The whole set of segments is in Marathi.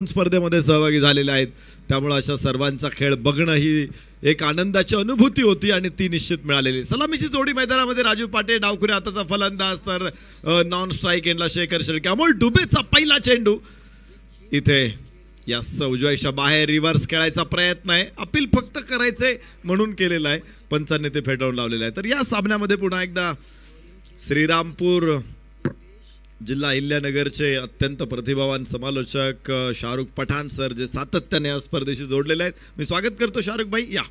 स्पर्धेमध्ये सहभागी झालेले आहेत, त्यामुळे अशा सर्वांचा खेळ बघणं ही एक आनंदाची अनुभूती होती आणि ती निश्चित मिळालेली. सलामीची जोडी मैदानामध्ये राजू पाटे डावखुरे हाताचा फलंदाज तर नॉन स्ट्राईक एंडला शेखर शेळके. अमोल डुबेचा पहिला चेंडू इथे यास उजव्याच्या बाहेर रिव्हर्स खेळायचा प्रयत्न आहे, अपील फक्त करायचे म्हणून केलेला आहे, पंचांनी ते फेटाळून लावलेलं आहे. तर या सामन्यामध्ये पुन्हा एकदा श्रीरामपूर जिल्हा अहिल्यानगरचे अत्यंत प्रतिभावान समालोचक शाहरुख पठाण सर जे सातत्याने या स्पर्धेशी जोडलेले आहेत. मी स्वागत करतो शाहरुख भाई. या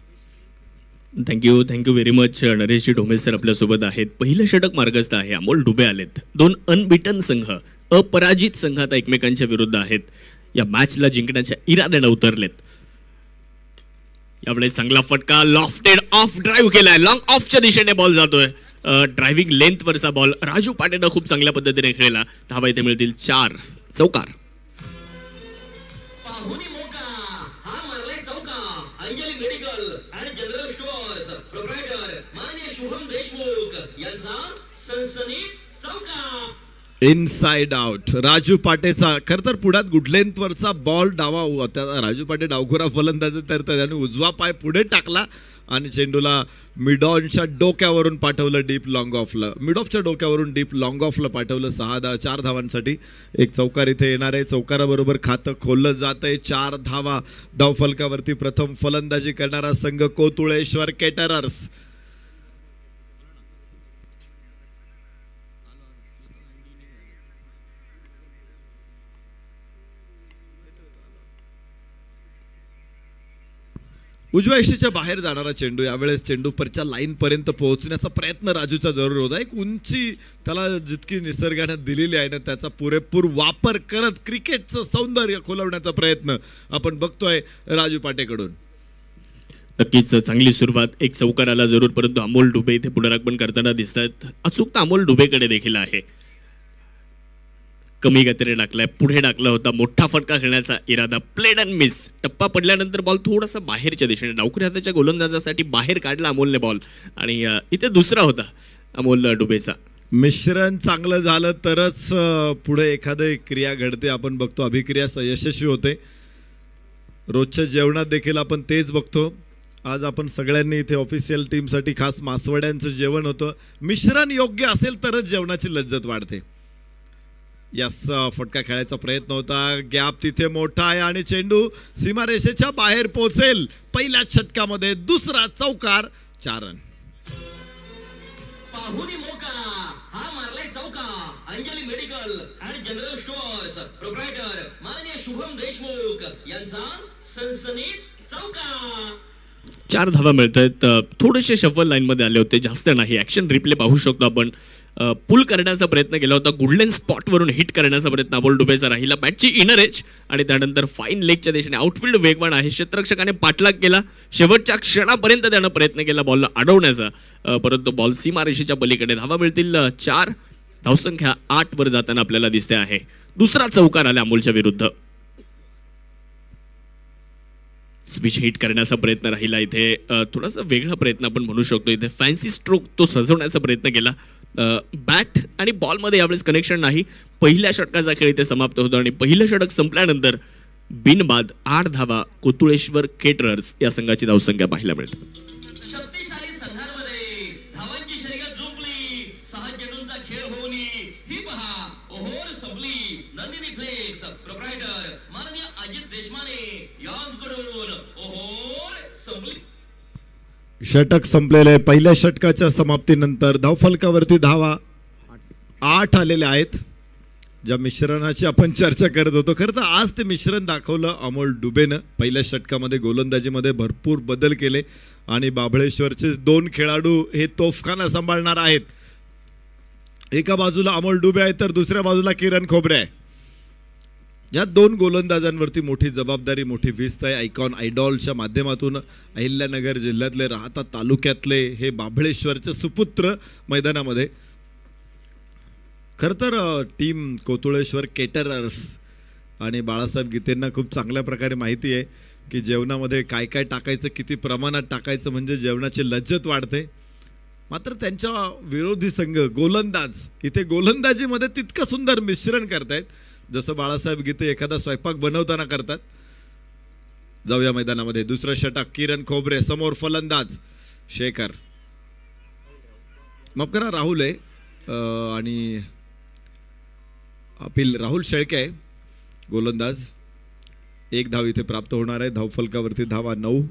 thank you very much. नरेशजी Dhome sir आपल्यासोबत आहेत. पहिलं षटक मार्गस्थ आहे. अमोल डुबे आलेत. दोन अनबिटन संघ, अपराजित संघ आता एकमेकांच्या विरुद्ध आहेत. या मॅचला जिंकण्याच्या इराद्याने उतरलेत. यावेळेस चांगला फटका, लॉफ्टेड ऑफ ड्राईव्ह केलाय, लॉंग ऑफच्या दिशेने बॉल जातोय. ड्रायव्हिंग लेंथ वरचा बॉल राजू पाटेनं खूप चांगल्या पद्धतीने खेळला. धावा इथे मिळतील 4. चौकार. मेडिकल आणि जनरल स्टोअर्स प्रोप्रायटर माननीय शुभम देशमुख यांचा सनसनी चौकार. इनसाइड आउट राजू पाटेचा. खर तर पुढ्यात गुडलेंथ वरचा बॉल डावा राजू पाटे डावखुरा फलंदाज तर त्याने उजवा पाय पुढे टाकला आणि चेंडूला मिडॉनच्या डोक्यावरून पाठवलं डीप लॉंग ऑफला. मिडॉफच्या डोक्यावरून डीप लॉंग ऑफला पाठवलं. 4 धावांसाठी एक चौकार इथे येणार आहे. चौकाराबरोबर खातं खोललं जात आहे. 4 धावा. धावफलकावरती प्रथम फलंदाजी करणारा संघ कोतुळेश्वर केटरर्स. उजव्या यष्टीच्या बाहेर जाणारा चेंडू. यावेळेस चेंडू परच्या लाईन पर्यंत पोहोचण्याचा प्रयत्न राजूचा जरूर होता. एक उंची त्याला जितकी निसर्गाने दिलेली आहे ना त्याचा पुरेपूर वापर करत क्रिकेटचं सौंदर्य खुलवण्याचा प्रयत्न आपण बघतोय राजू पाटेकडून. नक्कीच चांगली सुरुवात. एक चौकार आला जरूर, परंतु अमोल डुबे इथे पुनरागमन करताना दिसतात. अचूकता अमोल डुबेकडे देखील आहे. कमी गतीने टाकलाय, पुढे टाकला होता. मोठा फटका खेळण्याचा इरादा. Played and miss. टप्पा पडल्यानंतर बॉल थोडासा बाहेरच्या दिशेने डावखुरी हाताच्या गोलंदाजासाठी बाहेर काढला अमोलने बॉल आणि इथे दुसरा होता अमोल डुबेचा. मिश्रण चांगलं झालं तरच पुढे एखादी क्रिया घडते. आपण बघतो अभिक्रिया यशस्वी होते. रोजच्या जेवणात देखील आपण तेच बघतो. आज आपण सगळ्यांनी इथे ऑफिशियल टीमसाठी खास मासवड्यांचं जेवण होतं. मिश्रण योग्य असेल तरच जेवणाची लज्जत वाढते. यास फटका खेळायचा प्रयत्न होता. गॅप तिथे मोठा आहे आणि चेंडू सीमारेषेच्या बाहेर पोहोचेल. पहिल्याच षटकामध्ये दुसरा चौकार. 4 रन. पाहुणी मोका हा मारलाय चौका. अंजली मेडिकल आणि जनरल स्टोअर्स प्रोप्रायटर माननीय शुभम देशमुख यांचा सनसनी चौका. 4 धावा मिळत आहेत. थोडेसे शफल लाईन मध्ये आले होते, जास्त नाही. ऍक्शन रिप्ले पाहू शकतो आपण. पुल करण्याचा प्रयत्न केला होता. गुडलेन स्पॉटवरून हिट करण्याचा प्रयत्न अमोल डुबेचा राहिला. बॅटची इनर एज आणि त्यानंतर फाईन लेगच्या दिशेने. आउटफील्ड वेगवान आहे. क्षेत्ररक्षकाने पाठलाग केला. शेवटच्या क्षणापर्यंत त्यानं प्रयत्न केला बॉलला अडवण्याचा, परंतु बॉल सीमारेषेच्या पलीकडे. धावा मिळतील 4. धावसंख्या 8 वर जाताना आपल्याला दिसते आहे. दुसरा चौकार आला अमोलच्या विरुद्ध. स्विच हिट करण्याचा प्रयत्न राहिला. इथे थोडासा वेगळा प्रयत्न आपण म्हणू शकतो. इथे फॅन्सी स्ट्रोक तो सजवण्याचा प्रयत्न केला. बॅट आणि बॉलमध्ये यावेळेस कनेक्शन नाही. पहिल्या षटकाचा खेळ इथे समाप्त होतो आणि पहिलं षटक संपल्यानंतर बिनबाद 8 धावा कोतुळेश्वर केटरर्स या संघाची धावसंख्या पाहायला मिळते. शक्तिशाली संघांमध्ये धावांची शर्यत झोपली. 6 चेंडूंचा खेळ होऊन ही पहा ओहोर संपली. नंदिनी फ्लेक्स प्रोप्रायटर माननीय अजित देशमाने यांच्याकडून ओहोर संपली. षटक संपलेले. पहिल्या षटकाच्या समाप्तीनंतर धावफलकावरती धावा 8 आलेल्या आहेत. ज्या मिश्रणाची आपण चर्चा करत होतो, खरं तर आज ते मिश्रण दाखवलं अमोल डुबेनं. पहिल्या षटकामध्ये गोलंदाजीमध्ये भरपूर बदल केले आणि बाभळेश्वरचे 2 खेळाडू हे तोफखाना सांभाळणार आहेत. एका बाजूला अमोल डुबे आहे तर दुसऱ्या बाजूला किरण खोबरे आहे. या 2 गोलंदाजांवरती मोठी जबाबदारी, मोठी विस्त आहे. आयकॉन आयडॉलच्या माध्यमातून अहिल्यानगर जिल्ह्यातले, राहता तालुक्यातले हे बाभळेश्वरचे सुपुत्र मैदानामध्ये. खरं तर टीम कोतुळेश्वर केटरर्स आणि बाळासाहेब गीतेंना खूप चांगल्या प्रकारे माहिती आहे की जेवणामध्ये काय काय टाकायचं, किती प्रमाणात टाकायचं म्हणजे जेवणाची लज्जत वाढते. मात्र त्यांच्या विरोधी संघ गोलंदाज इथे गोलंदाजीमध्ये तितकं सुंदर मिश्रण करतायत. जसं बाळासाहेब गीते एखादा स्वयंपाक बनवताना करतात. जाऊया मैदानामध्ये. दुसरं षटक किरण खोबरे, समोर फलंदाज शेखर, माफ करा राहुल आहे, आणि अपील राहुल शेळके आहे गोलंदाज. 1 धाव इथे प्राप्त होणार आहे. धावफलकावरती धावा 9.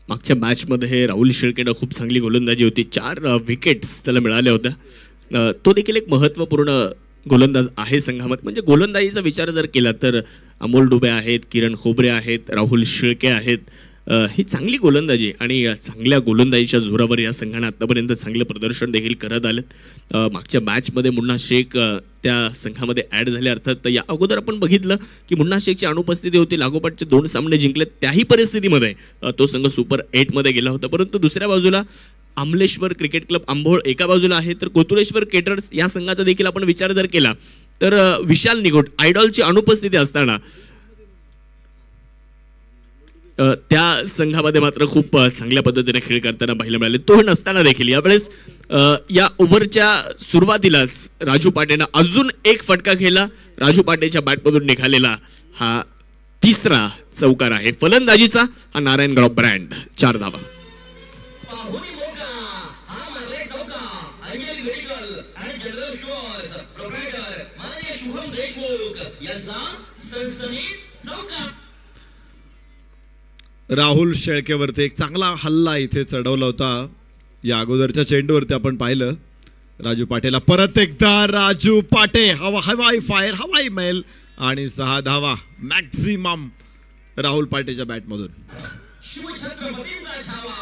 मागच्या मॅचमध्ये राहुल शेळकेनं खूप चांगली गोलंदाजी होती. 4 विकेट्स त्याला मिळाल्या होत्या. तो देखील एक महत्त्वपूर्ण गोलंदाज आहे संघामध्ये. म्हणजे गोलंदाजीचा विचार जर केला तर अमोल डुबे आहेत, किरण खोबरे आहेत, राहुल शेळके आहेत. ही चांगली गोलंदाजी आणि चांगल्या गोलंदाजीच्या जोरावर या संघाने आतापर्यंत चांगलं प्रदर्शन देखील करत आलेत. मागच्या मॅचमध्ये मुन्ना शेख त्या संघामध्ये ॲड झाले. अर्थात या अगोदर आपण बघितलं की मुन्ना शेखची अनुपस्थिती होती. लागोपाठचे 2 सामने जिंकले. त्याही परिस्थितीमध्ये तो संघ सुपर 8मध्ये गेला होता. परंतु दुसऱ्या बाजूला अमलेश्वर क्रिकेट क्लब आंबोळ एका बाजूला आहे, तर कोतुळेश्वर केटर्स या संघाचा देखील आपण विचार जर केला तर विशाल निगोट आयडॉलची अनुपस्थिती असताना त्या संघामध्ये मात्र खूप चांगल्या पद्धतीने खेळ करताना पाहायला मिळाले. तो नसताना देखील यावेळेस या ओव्हरच्या सुरुवातीलाच राजू पाटेनं अजून एक फटका खेळला. राजू पाटेच्या बॅटमधून निघालेला हा 3रा चौकार आहे फलंदाजीचा. हा नारायणगाव ब्रँड 4 धावा. राहुल शेळकेवरती एक चांगला हल्ला इथे चढवला होता. या अगोदरच्या चेंडूवरती आपण पाहिलं राजू पाटेला. परत एकदा राजू पाटे, हवाई फायर, हवाई मैल आणि 6 धावा मॅक्झिमम राहुल पाटेच्या बॅटमधून. शिवछत्रपतींचा छावा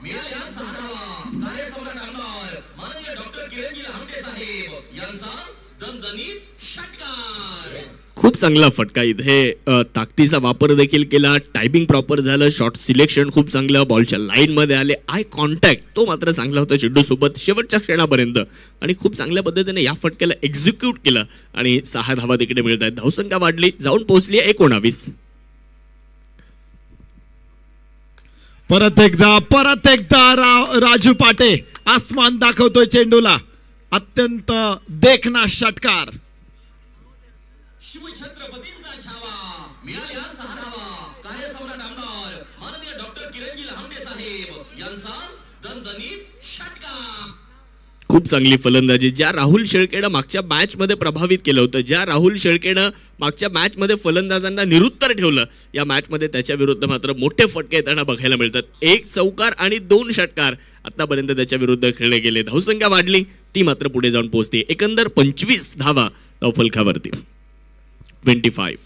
मिळाल्या 6 धावा. कार्यसम्राट आमदार माननीय डॉक्टर किरणजी लहामटे साहेब यांचा दणदणीत षटकार. खूप चांगला फटका इथे. ताकदीचा वापर देखील केला. टायमिंग प्रॉपर झालं. शॉट सिलेक्शन खूप चांगलं. बॉलच्या लाईनमध्ये आले. आय कॉन्टॅक्ट तो मात्र चांगला होता चेंडूसोबत शेवटच्या क्षणापर्यंत. आणि खूप चांगल्या पद्धतीने या फटक्याला एक्झिक्यूट केलं आणि 6 धावा तिकडे मिळत आहेत. धावसंख्या वाढली, जाऊन पोहोचली 19. परत एकदा राजू पाटे आसमान दाखवतोय चेंडूला. अत्यंत देखना षटकार. शिवछत्रपतींचा छावा मिळाल्या 6 धावा. कार्यसम्राट आमदार माननीय डॉक्टर किरणजी लहामटे साहेब यांचा दणदणीत षटकार. खूप चांगली फलंदाजी. ज्या राहुल शेळकेनं मागच्या मॅचमध्ये प्रभावित केलं होतं, ज्या राहुल शेळकेनं मागच्या मॅचमध्ये फलंदाजांना निरुत्तर ठेवलं, या मॅचमध्ये त्याच्या विरुद्ध मात्र मोठे फटके येताना बघायला मिळतात. 1 चौकार आणि 2 षटकार आतापर्यंत त्याच्या विरुद्ध खेळले गेले. धावसंख्या वाढली, ती मात्र पुढे जाऊन पोहोचते. एकंदर 25 धावा धावफलकावरती. 25.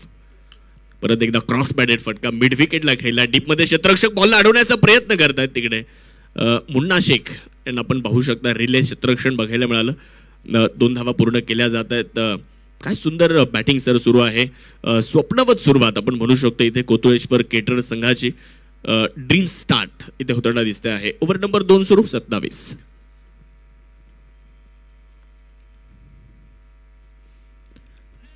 परत एकदा क्रॉस बॅटेड फटका मिड विकेटला खेळला. डीपमध्ये क्षेत्ररक्षक बॉलला अडवण्याचा प्रयत्न करतायत तिकडे मुन्ना शेख यांना आपण पाहू शकता. रिले क्षेत्ररक्षण बघायला मिळालं. 2 धावा पूर्ण केल्या जात आहेत. काय सुंदर बॅटिंग सर सुरू आहे. स्वप्नवत सुरुवात आपण म्हणू शकतो इथे कोतुळेश्वर केटर्स संघाची. ड्रीम स्टार्ट इथे होताना दिसते आहे. ओव्हर नंबर 2 सुरू. 27.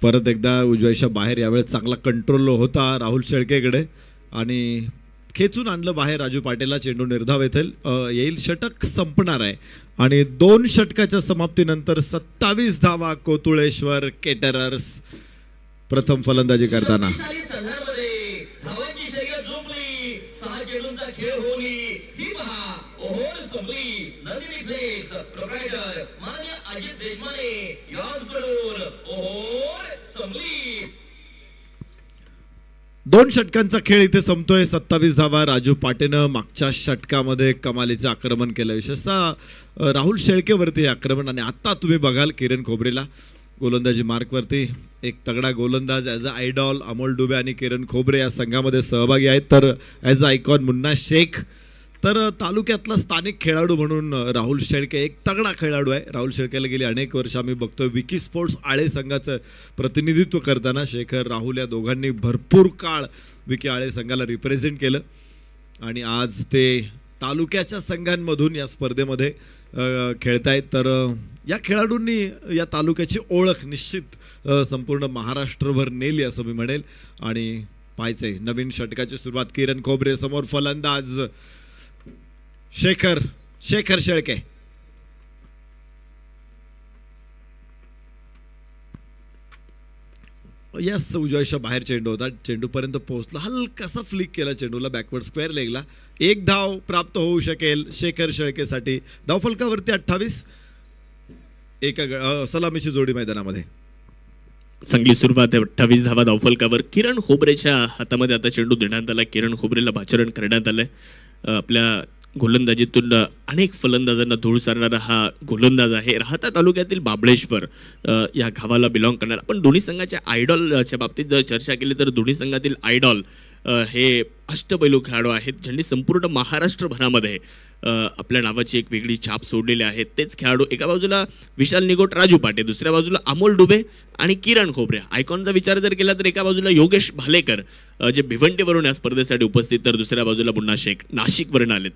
परत एकदा उजव्याच्या बाहेर. यावेळेस चांगला कंट्रोल होता राहुल शेळकेकडे आणि खेचून आणलं बाहेर राजू पाटेला. चेंडू निर्धाव येईल. षटक संपणार आहे आणि 2 षटकाच्या समाप्तीनंतर 27 धावा कोतुळेश्वर केटरर्स प्रथम फलंदाजी करताना. धावांची शर्यत झोपली. 6 चेंडूंचा खेळ होणी ही पहा. ओव्हर संपली. नंदिनी फ्लेक्स प्रोप्रायटर माननीय अजित देशमाने यांच्याकडून ओव्हर संपली. 2 षटकांचा खेळ इथे संपतोय. 27 धावा. राजू पाटेनं मागच्या षटकामध्ये कमालीचं आक्रमण केलं, विशेषतः राहुल शेळकेवरती आक्रमण. आणि आता तुम्ही बघाल किरण खोबरेला गोलंदाजी मार्कवरती. एक तगडा गोलंदाज ॲज अ आयडॉल अमोल डुबे आणि किरण खोबरे या संघामध्ये सहभागी आहेत. तर as a icon Munna Shaikh. तर तालुक्यातला स्थानिक खेळाडू म्हणून राहुल शेळके एक तगडा खेळाडू आहे. राहुल शेळकेला गेली अनेक वर्ष आम्ही बघतोय विकी स्पोर्ट्स आळे संघाचं प्रतिनिधित्व करताना. शेखर राहुल या दोघांनी भरपूर काळ विकी आळे संघाला रिप्रेझेंट केलं आणि आज ते तालुक्याच्या संघांमधून या स्पर्धेमध्ये खेळतायत. तर या खेळाडूंनी या तालुक्याची ओळख निश्चित संपूर्ण महाराष्ट्रभर नेली असं मी म्हणेल. आणि पाहायचंय नवीन षटकाची सुरुवात. किरण खोबरे समोर फलंदाज शेखर शेळके. यस उजव्याच्या बाहेर चेंडू होता, चेंडूपर्यंत पोहोचला, हलकासा फ्लिक केला चेंडूला बॅकवर्ड स्क्वेअर लेगला. एक धाव प्राप्त होऊ शकेल शेखर शेळकेसाठी. धावफलकावरती 28, एका सलामीची जोडी मैदानामध्ये. चांगली सुरुवात आहे, 28 धावा धावफलकावर. किरण खोबरेच्या हातामध्ये आता चेंडू देण्यात आला. किरण खोबरेला भाचरण करण्यात आलंय. आपल्या गोलंदाजीतून अनेक फलंदाजांना धूळ सारणारा हा गोलंदाज आहे. राहता तालुक्यातील बाबळेश्वर या गावाला बिलॉंग करणारा. पण दोन्ही संघाच्या आयडॉलच्या बाबतीत जर चर्चा केली तर दोन्ही संघातील आयडॉल हे अष्टपैलू खेळाडू आहेत, ज्यांनी संपूर्ण महाराष्ट्रभरामध्ये आपल्या नावाची एक वेगळी छाप सोडलेली आहे. तेच खेळाडू एका बाजूला विशाल निगोट, राजू पाटे, दुसऱ्या बाजूला अमोल डुबे आणि किरण खोबरे. आयकॉनचा विचार जर केला तर एका बाजूला योगेश भालेकर जे भिवंडीवरून या स्पर्धेसाठी उपस्थित, तर दुसऱ्या बाजूला मुन्ना शेख नाशिकवरून आलेत.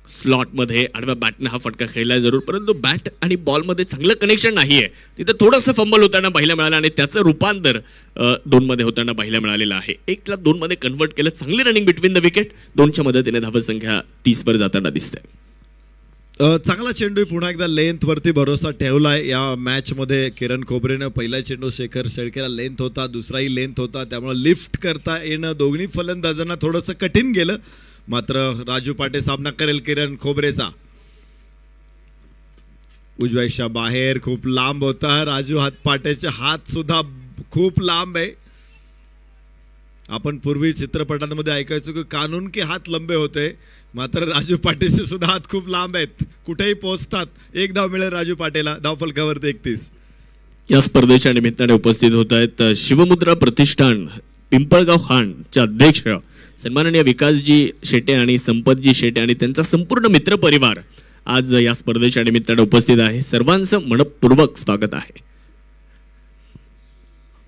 स्लॉटमध्ये आडव्या बॅटने हा फटका खेळला जरूर, परंतु बॅट आणि बॉलमध्ये चांगलं कनेक्शन नाही आहे. तिथं थोडंसं फंबल होताना पाहायला मिळालं आणि त्याचं रूपांतर 2मध्ये होताना पाहायला मिळालेलं आहे. 1ला 2मध्ये कन्वर्ट केलं. चांगली रनिंग बिटवीन द विकेट. 2च्या मदतीने धावसंख्या 30वर जाताना दिसते. चांगला चेंडू पुन्हा एकदा लेंथ वरती भरोसा ठेवलाय या मॅच मध्ये. किरण खोबरेनं पहिला चेंडू शेखर शेळकेला लेंथ होता, दुसराही लेंथ होता, त्यामुळे लिफ्ट करता येणं दोन्ही फलंदाजांना थोडंसं कठीण गेलं. मात्र राजू पाटे सामना करेल किरण खोबरेचा. उजव्याच्या बाहेर खूप लांब होता. राजू पाटेचे हात सुद्धा खूप लांब आहे. आपण पूर्वी चित्रपटांमध्ये ऐकायचो की कानून के हात लंबे होते, मात्र राजू पाटेचे सुद्धा हात खूप लांब आहेत, कुठेही पोहोचतात. एक धाव मिळेल राजू पाटेला. धावफलकावरती 31. या स्पर्धेच्या निमित्ताने उपस्थित होत आहेत शिवमुद्रा प्रतिष्ठान पिंपळगाव खानचे अध्यक्ष सन्माननीय विकासजी शेटे आणि संपतजी शेटे आणि त्यांचा संपूर्ण मित्र परिवार आज या स्पर्धेच्या निमित्ताने उपस्थित आहे. सर्वांचं मनपूर्वक स्वागत आहे.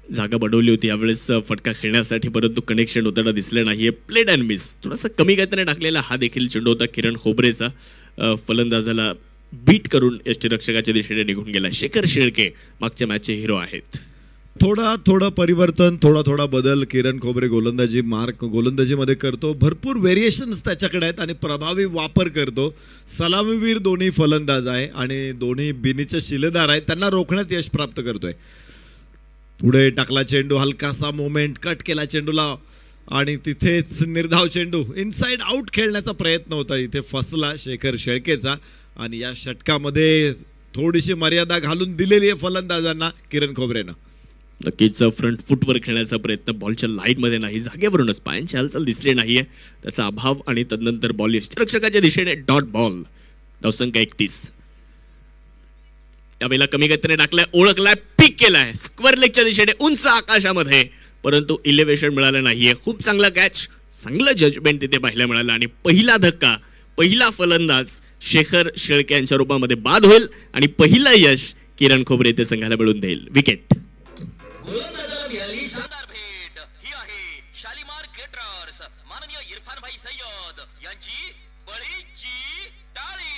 जागा बनवली होती यावेळेस फटका खेळण्यासाठी, परंतु कनेक्शन होताना दिसलं नाहीये. प्लेड अँड मिस, थोडासा कमी गतीने टाकलेला हा देखील चेंडू होता किरण खोबरेचा. फलंदाजाला बीट करून यष्टीरक्षकाच्या दिशेने निघून गेला. शेखर शेळके मागच्या मॅचचे हिरो आहेत. थोडं परिवर्तन, थोडा बदल किरण खोबरे गोलंदाजीमध्ये करतो. भरपूर व्हेरिएशन्स त्याच्याकडे आहेत आणि प्रभावी वापर करतो. सलामीवीर दोन्ही फलंदाज आहे आणि दोन्ही बिनीचे शिलेदार आहेत, त्यांना रोखण्यात यश प्राप्त करतोय. पुढे टाकला चेंडू, हलकासा मोमेंट, कट केला चेंडूला आणि तिथेच निर्धाव चेंडू इनसाइड आउट खेळण्याचा प्रयत्न होता, इथे फसला शेखर शेळकेचा. आणि या षटकामध्ये थोडीशी मर्यादा घालून दिलेली आहे फलंदाजांना किरण खोबरेनं. नक्कीच फ्रंट फुटवर खेळण्याचा प्रयत्न, बॉलच्या लाईनमध्ये नाही, जागेवरूनच पायांची हालचाल दिसली नाहीये, त्याचा अभाव. आणि तदनंतर बॉल यष्टीरक्षकाच्या दिशेने डॉट बॉल. धावसंख्या 31. यावेळेला कमी गतीने टाकलाय, ओळखलाय, पिक केलाय स्क्वेअर लेगच्या दिशेने उंच आकाशामध्ये, परंतु इलेव्हेशन मिळालं नाहीये. खूप चांगला कॅच, चांगलं जजमेंट तिथे पाहायला मिळालं आणि पहिला धक्का, पहिला फलंदाज शेखर शेळके यांच्या रूपामध्ये बाद होईल आणि पहिलं यश किरण खोबरे ते संघाला मिळवून देईल. विकेट. गोलंदाजाला मिळाली शानदार भेट. ही आहे शालिमार केटरर्स माननीय इरफान भाई सय्यद यांची बळीची टाळी.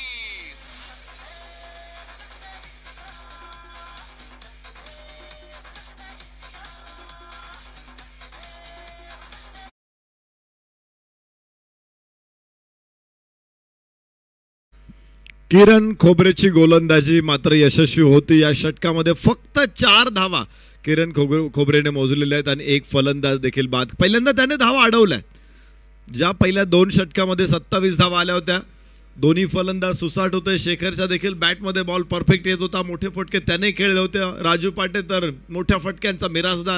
किरण खोबरेची गोलंदाजी मात्र यशस्वी होती. या षटकामध्ये फक्त 4 धावा किरण खोबरेने मोजलेल्या आहेत आणि एक फलंदाज देखील बाद. पहिल्यांदा त्याने धावा अडवल्या. ज्या पहिल्या 2 षटकामध्ये 27 धावा आल्या होत्या, दोन्ही फलंदाज सुसाट होते. शेखरच्या देखील बॅटमध्ये बॉल परफेक्ट येत होता, मोठे फटके त्याने खेळले होते. राजू पाटे तर मोठ्या फटक्यांचा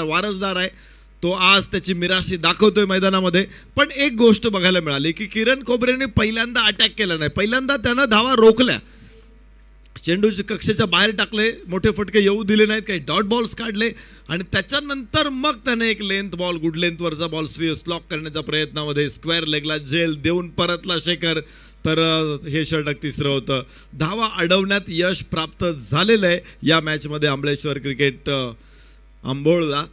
वारसदार आहे, तो आज त्याची मिराशी दाखवतोय मैदानामध्ये. पण एक गोष्ट बघायला मिळाली की किरण खोबरेने पहिल्यांदा अटॅक केला नाही, पहिल्यांदा त्यानं धावा रोखल्या, चेंडूच्या कक्षेच्या बाहेर टाकले, मोठे फटके येऊ दिले नाहीत, काही डॉट बॉल्स काढले आणि त्याच्यानंतर मग त्याने एक लेंथ बॉल, गुड लेंथवरचा बॉल स्लॉक करण्याच्या प्रयत्नामध्ये स्क्वेअर लेगला झेल देऊन परतला शेखर, तर हे षटक 3रं होतं. धावा अडवण्यात यश प्राप्त झालेलं आहे या मॅचमध्ये आंबळेश्वर क्रिकेट आंबोळला.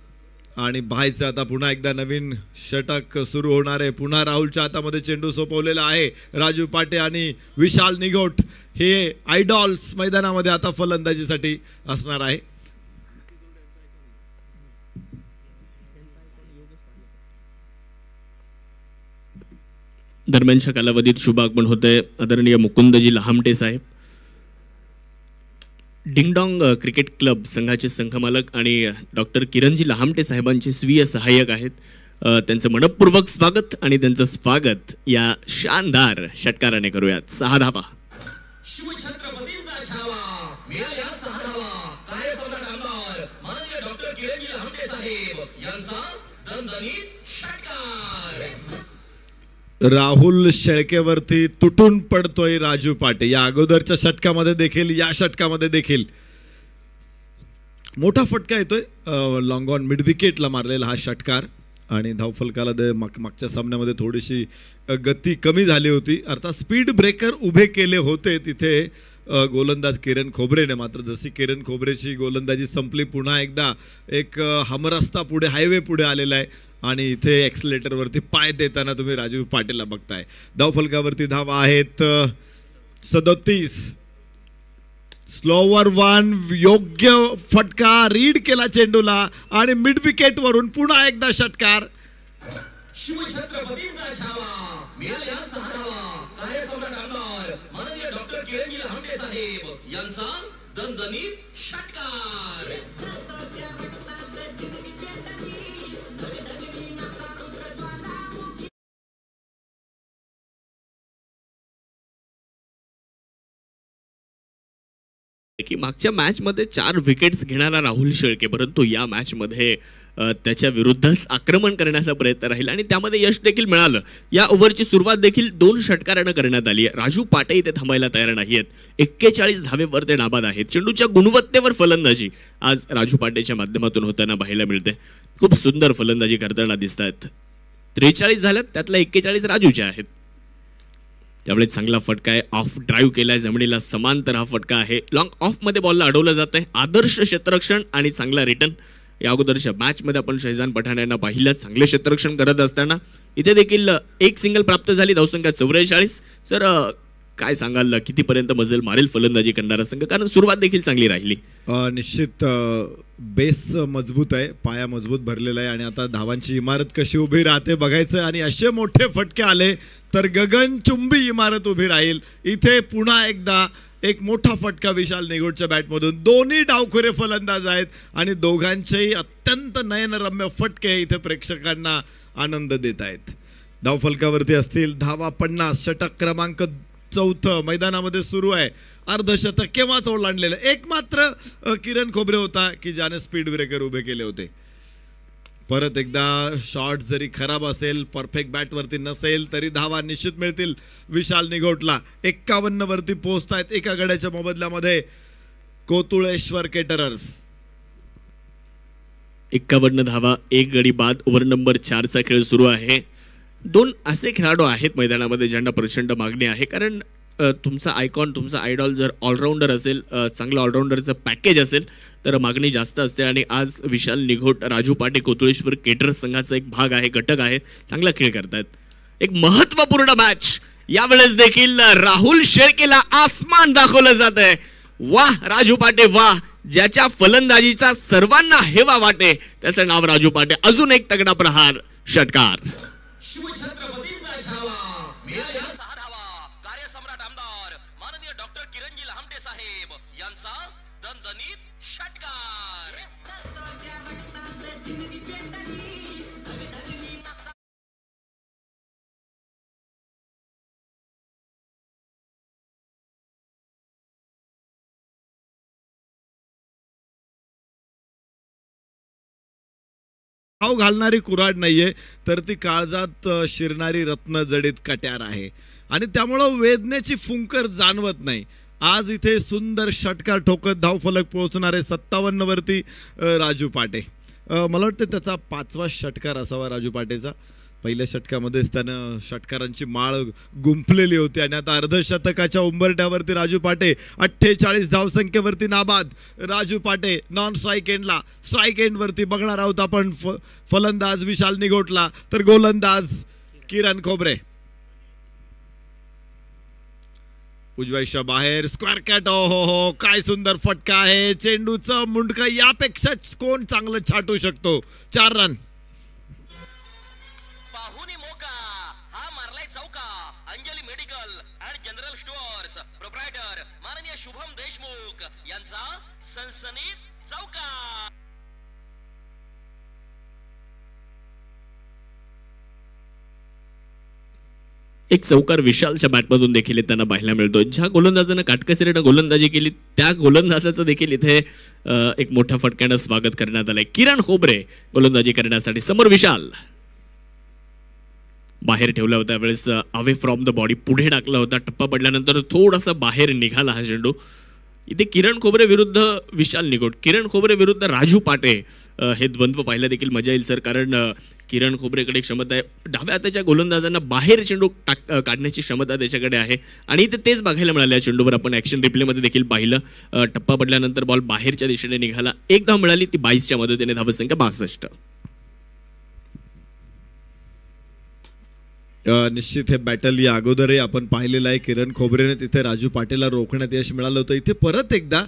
आणि भाईचं आता पुन्हा एकदा नवीन षटक सुरू होणार आहे. पुन्हा राहुलच्या हातामध्ये चेंडू सोपवलेला आहे. राजू पाटे आणि विशाल निगोट हे आयडॉल्स मैदानामध्ये आता फलंदाजीसाठी असणार आहे. दरम्यानच्या कालावधीत शुभागमन होते आदरणीय मुकुंदजी लहामटे साहेब, डिंगडॉंग क्रिकेट क्लब संघाचे संघमालक आणि डॉक्टर किरणजी लहामटे साहेबांचे स्वीय सहाय्यक आहेत. त्यांचं मनपूर्वक स्वागत आणि त्यांचं स्वागत या शानदार षटकाराने करूयात. 6 धावा. शिवछत्रपतींचा छावा मिळाल्या 6 धावा. कार्यसम्राट आमदार माननीय डॉक्टर किरणजी लहामटे साहेब यांचा दणदणीत षटकार. राहुल शेळकेवरती तुटून पडतोय राजू पाटे. या अगोदरच्या षटकामध्ये देखील या षटकामध्ये देखील मोठा फटका येतोय. लॉंग ऑन मिड विकेटला मारलेला हा षटकार आणि धावफलकाला मागच्या सामन्यामध्ये थोडीशी गती कमी झाली होती. अर्थात स्पीड ब्रेकर उभे केले होते तिथे गोलंदाज किरण खोबरेने. मात्र जशी किरण खोबरेची गोलंदाजी संपली पुन्हा एकदा एक हमरस्ता पुढे हायवे पुढे आलेला आहे आणि इथे एक्सलेटरवरती पाय देताना तुम्ही राजू पाटीलला बघताय. धावफलकावरती धावा आहेत 37. Slower one. योग्य फटका रीड केला चेंडूला आणि मिड विकेट वरून पुन्हा एकदा षटकार. शिवछत्रपतींचा छावा मिळाल्या 6 धावा. कार्यसम्राट आमदार माननीय डॉक्टर किरणजी लहामटे साहेब यांचा दणदणीत षटकार. की मागच्या मॅचमध्ये 4 विकेट्स घेणारा राहुल शेळके, परंतु या मॅचमध्ये त्याच्या विरुद्धच आक्रमण करण्याचा प्रयत्न राहील आणि त्यामध्ये यश देखील मिळालं. या ओव्हरची सुरुवात देखील 2 षटकारानं करण्यात आली आहे. राजू पाटे इथे थांबायला तयार नाहीयेत. 41 धावेवर ते नाबाद आहेत. चेंडूच्या गुणवत्तेवर फलंदाजी आज राजू पाटेच्या माध्यमातून होताना पाहायला मिळते. खूप सुंदर फलंदाजी करताना दिसत आहेत. 43 झाल्यात, त्यातल्या 41 राजूच्या आहेत. त्यामुळे चांगला फटका आहे. ऑफ ड्राईव्ह केलाय जमिनीला समांतर हा फटका आहे. लॉंग ऑफ मध्ये बॉलला अडवलं जात आहे. आदर्श क्षेत्ररक्षण आणि चांगला रिटर्न. या अगोदरच्या मॅच मध्ये आपण शहजान पठाण यांना पाहिलं चांगले क्षेत्ररक्षण करत असताना. इथे देखील एक सिंगल प्राप्त झाली. धावसंख्या 44. सर काय सांगाल कितीपर्यंत मजल मारेल फलंदाजी करणारा संघ, कारण सुरुवात देखील चांगली राहिली. निश्चित बेस मजबूत आहे, पाया मजबूत भरलेला आहे आणि आता धावांची इमारत कशी उभी राहते बघायचं. आणि असे मोठे फटके आले तर गगनचुंबी इमारत उभी राहील. इथे पुन्हा एकदा एक मोठा फटका विशाल निगोटच्या बॅटमधून. दोन्ही डावखुरे फलंदाज आहेत आणि दोघांचेही अत्यंत नयनरम्य फटके इथे प्रेक्षकांना आनंद देत आहेत. धावफलकावरती असतील धावा 50. षटक क्रमांक 4 मैदानामध्ये सुरू आहे. अर्धशतक केव्हाच ओलांडलेलं. एक मात्र किरण खोबरे होता की ज्याने स्पीड ब्रेकर उभे केले होते. परत एकदा शॉट जरी खराब असेल, परफेक्ट बॅटवरती नसेल तरी धावा निश्चित मिळतील विशाल निगोटला. 51 वरती पोहोचतायत एका गड्याच्या मोबदल्यामध्ये कोतुळेश्वर केटरर्स. 51 धावा, 1 गडी बाद. ओव्हर नंबर 4चा खेळ सुरू आहे. 2 असे खेळाडू आहेत मैदानामध्ये ज्यांना प्रचंड मागणी आहे, कारण तुमचा आयकॉन, तुमचा आयडॉल जर ऑलराऊंडर असेल, चांगलं ऑलराऊंडरचं पॅकेज असेल तर मागणी जास्त असते. आणि आज विशाल निघोट, राजू पाटे, कोतुळेश्वर केटरर्स संघाचा एक भाग आहे, घटक आहे. चांगला खेळ करतायत. एक महत्त्वपूर्ण मॅच. यावेळेस देखील राहुल शेळकेला आसमान दाखवलं जात आहे. वाह राजू पाटे वाह. ज्याच्या फलंदाजीचा सर्वांना हेवा वाटे त्याचं नाव राजू पाटे. अजून एक तगडा प्रहार. षटकार. शिवछत्रपतींचा छावा मिळाल्या 6 धावा. कार्यसम्राट आमदार माननीय डॉक्टर किरणजी लहामटे साहेब यांचा दणदणीत षटकार. धाव घालणारी कुऱ्हाड नाहीये तर ती काळजात शिरणारी रत्न जडित कट्यार आहे आणि त्यामुळं वेदनेची फुंकर जाणवत नाही. आज इथे सुंदर षटकार ठोकत धावफलक पोहोचणारे 57 वरती राजू पाटे. मला वाटतं त्याचा 5वा षटकार असावा राजू पाटेचा. पहिल्या षटकामध्येच त्यानं षटकारांची माळ गुंफलेली होती आणि आता अर्धशतकाच्या उंबरठ्यावरती राजू पाटे. 48 धावसंख्येवरती नाबाद राजू पाटे. नॉन स्ट्राईक एंडला, स्ट्राईक एंडवरती बघणार आहोत आपण फलंदाज विशाल निगोटला तर गोलंदाज किरण खोबरे. उजव्याच्या बाहेर स्क्वेअर कॅट. हो काय सुंदर फटका आहे. चेंडूचं मुंडकं यापेक्षा कोण चांगलं छाटू शकतो. 4 रन. पाहुणी मोका हा मारलाय चौका. Anjali medical and general stores proprietor माननीय शुभम देशमुख यांचा सनसनीत चौका. एक चौकार विशालच्या बॅटमधून देखील त्यांना पाहायला मिळतो. ज्या गोलंदाजानं काटकसरीनं गोलंदाजी केली त्या गोलंदाजाचं देखील इथे एक मोठ्या फटक्यानं स्वागत करण्यात आलंय. किरण खोबरे गोलंदाजी करण्यासाठी समोर विशाल. बाहेर ठेवला होता वेळेस अवे फ्रॉम द बॉडी पुढे टाकला होता. टप्पा पडल्यानंतर थोडासा बाहेर निघाला हा चेंडू. इथे किरण खोबरे विरुद्ध विशाल निगोट, किरण खोबरे विरुद्ध राजू पाटे हे द्वंद्व पाहायला देखील मजा येईल सर. कारण किरण खोबरेकडे क्षमता आहे, डाव्या हाताच्या गोलंदाजांना बाहेर चेंडू काढण्याची क्षमता त्याच्याकडे आहे आणि इथे तेच बघायला मिळालं. या चेंडूवर आपण ॲक्शन रिप्लेमध्ये देखील पाहिलं. टप्पा पडल्यानंतर बॉल बाहेरच्या दिशेने निघाला. एक धाव मिळाली ती 22च्या मदतीने, धावसंख्या 62. निश्चित हे बॅटल या अगोदरही आपण पाहिलेलं आहे. किरण खोबरेने तिथे राजू पाटेला रोखण्यात यश मिळालं होतं. इथे परत एकदा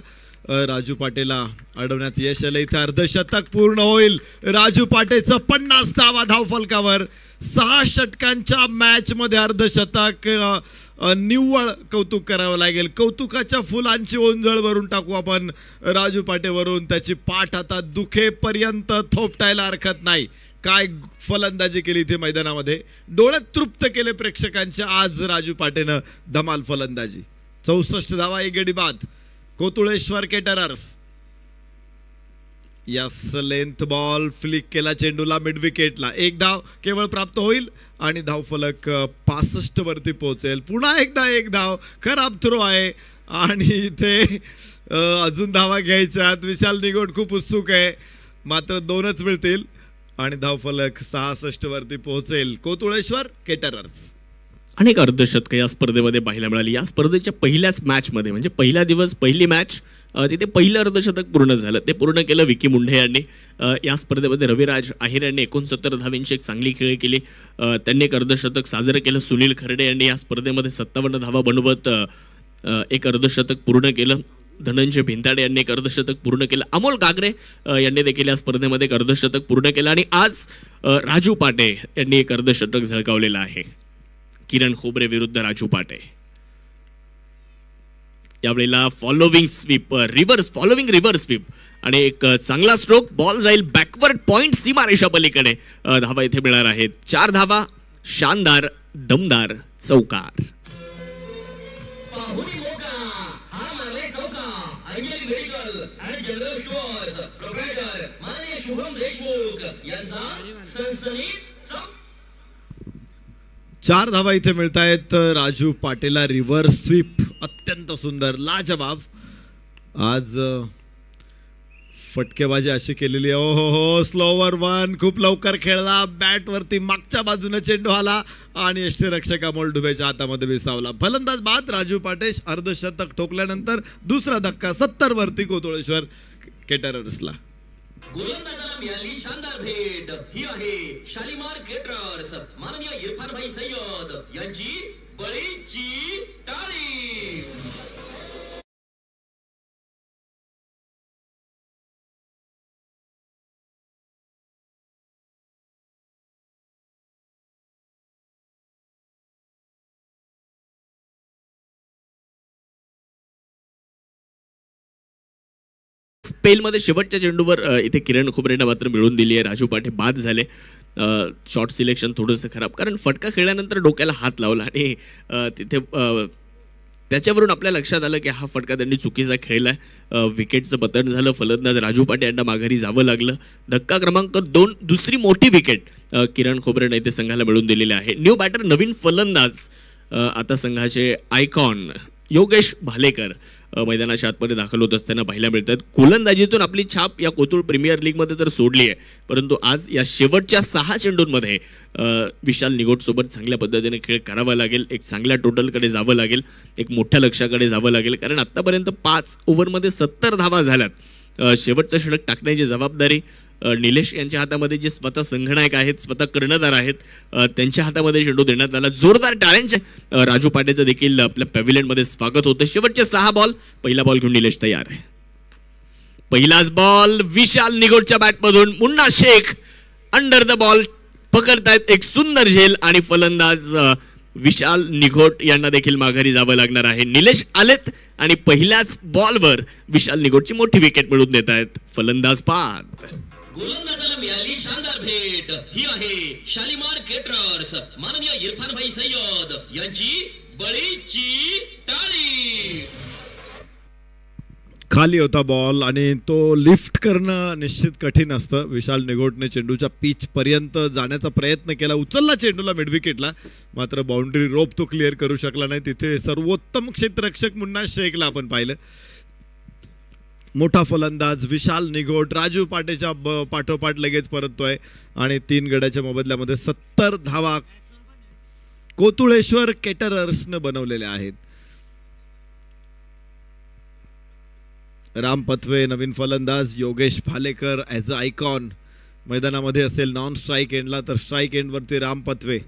राजू पाटेला अडवण्यात यश आलं. इथे अर्धशतक पूर्ण होईल. राजू पाटेचं 50 धावा धावफलकावर. 6 षटकांच्या मॅच मध्ये अर्धशतक. निव्वळ कौतुक करावं लागेल. कौतुकाच्या फुलांची ओंजळ भरून टाकू आपण राजू पाटेवरून. त्याची पाठ आता दुखेपर्यंत थोपटायला हरकत नाही. काय फलंदाजी केली इथे मैदानामध्ये, डोळ्यात तृप्त केले प्रेक्षकांच्या आज राजू पाटेनं. धमाल फलंदाजी. 64 धावा, एक गडी बाद. Kotuleshwar caterers. Yes, length ball flick केला चेंडूला मिड विकेटला. एक धाव केवळ प्राप्त होईल आणि धावफलक 65 वरती पोहोचेल. पुन्हा एकदा एक धाव. खराब थ्रो आहे आणि इथे अजून धावा घ्यायच्यात. विशाल निगोट खूप उत्सुक आहे, मात्र 2च मिळतील आणि धावफलक 66 वरती पोहोचेल. कोतुळेश्वर केटरर्स. अनेक अर्धशतक या स्पर्धेमध्ये पाहायला मिळाली. या स्पर्धेच्या पहिल्याच मॅचमध्ये म्हणजे पहिला दिवस पहिली मॅच तिथे पहिलं अर्धशतक पूर्ण झालं. ते पूर्ण केलं विकी मुंढे यांनी. या स्पर्धेमध्ये रविराज आहिर यांनी 69 धावांची एक चांगली खेळी केली. त्यांनी एक अर्धशतक साजरं केलं. सुनील खर्डे यांनी या स्पर्धेमध्ये 57 धावा बनवत एक अर्धशतक पूर्ण केलं. धनंजय भिंताडे यांनी एक अर्धशतक पूर्ण केलं. अमोल गागरे यांनी देखील या स्पर्धेमध्ये एक अर्धशतक पूर्ण केलं आणि आज राजू पाटे यांनी एक अर्धशतक झळकावलेलं आहे. किरण खोबरे विरुद्ध राजू पाटे. यावेळेला following sweep, following reverse sweep आणि एक चांगला स्ट्रोक. बॉल जाईल बॅकवर्ड पॉइंट सीमारेषा पलीकडे. धावा इथे मिळणार आहेत. 4 धावा. शानदार दमदार चौकार. Anjali medical and general stores proprietor माननीय शुभम देशमुख यांचा सनसनीत चौका. 4 धावा इथे मिळत आहेत राजू पाटेला. रिव्हर्स स्वीप अत्यंत सुंदर, लाजवाब. आज फटकेबाजी अशी केलेली आहे. ओ हो, स्लोवर 1 खूप लवकर खेळला. बॅट वरती मागच्या बाजूने चेंडू आला आणि यष्टीरक्षक अमोल डुबेच्या हातामध्ये विसावला. फलंदाज बाद. राजू पाटे अर्धशतक ठोकल्यानंतर दुसरा धक्का 70 वरती कोतुळेश्वर केटरर्सला. गोलंदाजाला मिळाली शानदार भेट. ही आहे शालिमार केटरर्स माननीय इरफान भाई सय्यद यांची बळीची टाळी. स्पेलमध्ये शेवटच्या चेंडूवर इथे किरण खोबरेनं मात्र मिळवून दिली आहे. राजू पाटे बाद झाले. शॉट सिलेक्शन थोडंसं खराब, कारण फटका खेळल्यानंतर डोक्याला हात लावला आणि तिथे त्याच्यावरून आपल्या लक्षात आलं की हा फटका त्यांनी चुकीचा खेळला. विकेटचं पतन झालं. फलंदाज राजू पाटे यांना माघारी जावं लागलं. धक्का क्रमांक 2, दुसरी मोठी विकेट किरण खोबरेनं इथे संघाला मिळवून दिलेली आहे. न्यू बॅटर, नवीन फलंदाज आता संघाचे आयकॉन योगेश भालेकर मैदानाच्या आतमध्ये दाखल होत असताना पाहायला मिळतात. गोलंदाजीतून आपली छाप या कोथरूड प्रीमियर लीगमध्ये तर सोडली आहे, परंतु आज या शेवटच्या 6 चेंडूंमध्ये विशाल निगोटसोबत चांगल्या पद्धतीने खेळ करावा लागेल. एक चांगल्या टोटलकडे जावं लागेल, एक मोठ्या लक्ष्याकडे जावं लागेल, कारण आत्तापर्यंत 5 ओव्हरमध्ये 70 धावा झाल्यात. शेवटचं षटक टाकण्याची जबाबदारी निलेश यांच्या हातामध्ये, जे स्वतः संघनायक आहेत, स्वतः कर्णधार आहेत, त्यांच्या हातामध्ये चेंडू देण्यात आला. जोरदार टाळ्यांच्या राजू पाटेचं देखील आपल्या पॅव्हिलियनमध्ये स्वागत होतं. शेवटचे 6 बॉल. पहिला बॉल घेऊन निलेश तयार आहे. पहिलाच बॉल विशाल निगोटच्या बॅटमधून. Munna Shaikh under the ball पकडतायत. एक सुंदर झेल आणि फलंदाज विशाल निघोट यांना देखील माघारी जावं लागणार आहे. निलेश आलेत आणि पहिल्याच बॉलवर विशाल निघोटची मोठी विकेट मिळवून देत आहेत फलंदाज बाद. गोलंदाजाला मिळाली शानदार भेट. ही आहे शालिमार केटरर्स माननीय इरफान भाई सय्यद यांची बळीची टाळी. खाली होता बॉल आणि तो लिफ्ट करणं निश्चित कठीण असतं. विशाल निघोटने चेंडूच्या पिच पर्यंत जाण्याचा प्रयत्न केला, उचलला चेंडूला मिड विकेटला, मात्र बाउंड्री रोप तो क्लिअर करू शकला नाही. तिथे सर्वोत्तम क्षेत्ररक्षक मुन्ना शेखला आपण पाहिलं. मोठा फलंदाज विशाल निघोट राजू पाटेच्या पाठोपाठ लगेच परततोय आणि 3 गड्याच्या मोबदल्यामध्ये 70 धावा कोतुळेश्वर केटरर्सनं बनवलेल्या आहेत. राम पथवे नवीन फलंदाज, Yogesh Bhalekar as a icon मैदानामध्ये असेल नॉन स्ट्राईक एंडला, तर स्ट्राईक एंडवरती राम पथवे.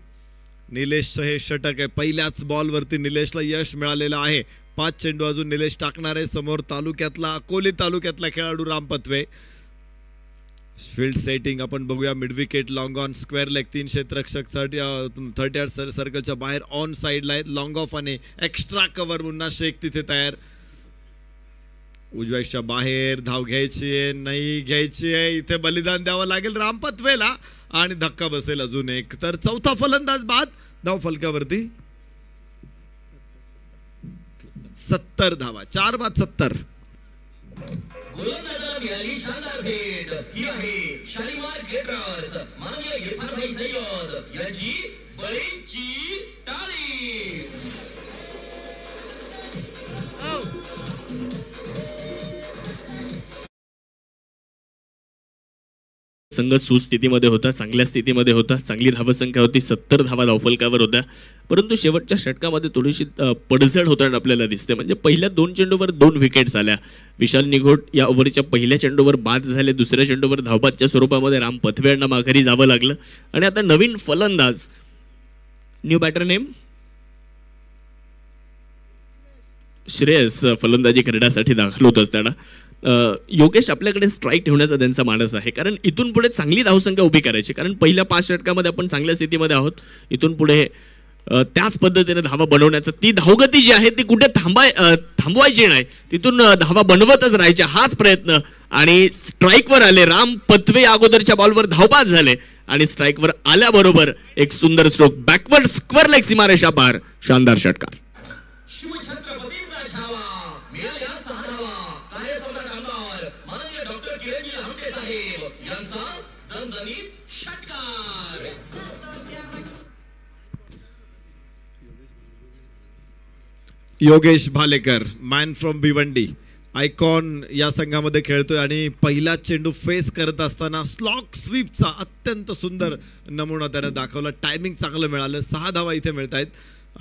निलेशचं हे षटक आहे. पहिल्याच बॉलवरती निलेशला यश मिळालेलं आहे. 5 चेंडू अजून निलेश टाकणार आहे. समोर तालुक्यातला अकोले तालुक्यातला खेळाडू राम पथवे. फील्ड सेटिंग आपण बघूया. Mid wicket, long on, square leg, 3 क्षेत्ररक्षक 30 सर्कलच्या बाहेर ऑन साईडला आहेत. लॉंग ऑफ आणि एक्स्ट्रा कव्हर मुन्ना शेख तिथे तयार. उजव्याच्या बाहेर धाव घ्यायची आहे, नाही घ्यायची आहे, इथे बलिदान द्यावं लागेल राम पथवेला आणि धक्का बसेल अजून एक. तर चौथा फलंदाज बाद. धाव फलकावरती 70 धावा, 4 बाद 70. गोलंदाजाला मिळाली शानदार भेट. ही आहे शालिमार केटरर्स माननीय इरफान भाई सय्यद यांची बळीची टाळी. संघ सुस्थितीमध्ये होता, चांगल्या स्थितीमध्ये होता, चांगली धावसंख्या होती, 70 धावा धावफलकावर होत्या. परंतु शेवटच्या षटकामध्ये थोडीशी पडझड होताना आपल्याला दिसते. म्हणजे पहिल्या 2 चेंडूवर 2 विकेट्स आल्या. विशाल निघोट या ओव्हरच्या पहिल्या चेंडूवर बाद झाले, दुसऱ्या चेंडूवर धावबादच्या स्वरूपामध्ये राम पथवे यांना माघारी जावं लागलं. आणि आता नवीन फलंदाज, न्यू बॅटर नेम श्रेयस फलंदाजी करण्यासाठी दाखल होत असताना योगेश आपल्याकडे स्ट्राईक ठेवण्याचा त्यांचा मानस आहे. कारण इथून पुढे चांगली धावसंख्या उभी करायची. कारण पहिल्या 5 षटकामध्ये आपण चांगल्या स्थितीमध्ये आहोत. इथून पुढे त्याच पद्धतीने धावा बनवण्याचं, ती धावगती जी आहे ती कुठे थांबवायची नाही, तिथून धावा बनवतच राहायच्या, हाच प्रयत्न. आणि स्ट्राईकवर आले राम पथवे. अगोदरच्या बॉलवर धावबाद झाले आणि स्ट्राईकवर आल्याबरोबर एक सुंदर स्ट्रोक बॅकवर्ड स्क्वेअर लेग सीमारेषा पार. शानदार षटकार. शिवछत्रपतींचा छावा मिळाल्या 6 धावा. कार्यसम्राट आमदार माननीय डॉक्टर किरणजी लहामटे साहेब यांचा दणदणीत षटकार. Yogesh Bhalekar, man from Bhiwandi, icon या संघामध्ये खेळतोय आणि पहिला चेंडू फेस करत असताना स्लॉक स्वीपचा अत्यंत सुंदर नमुना त्याने दाखवला. टायमिंग चांगलं मिळालं. 6 धावा इथे मिळत आहेत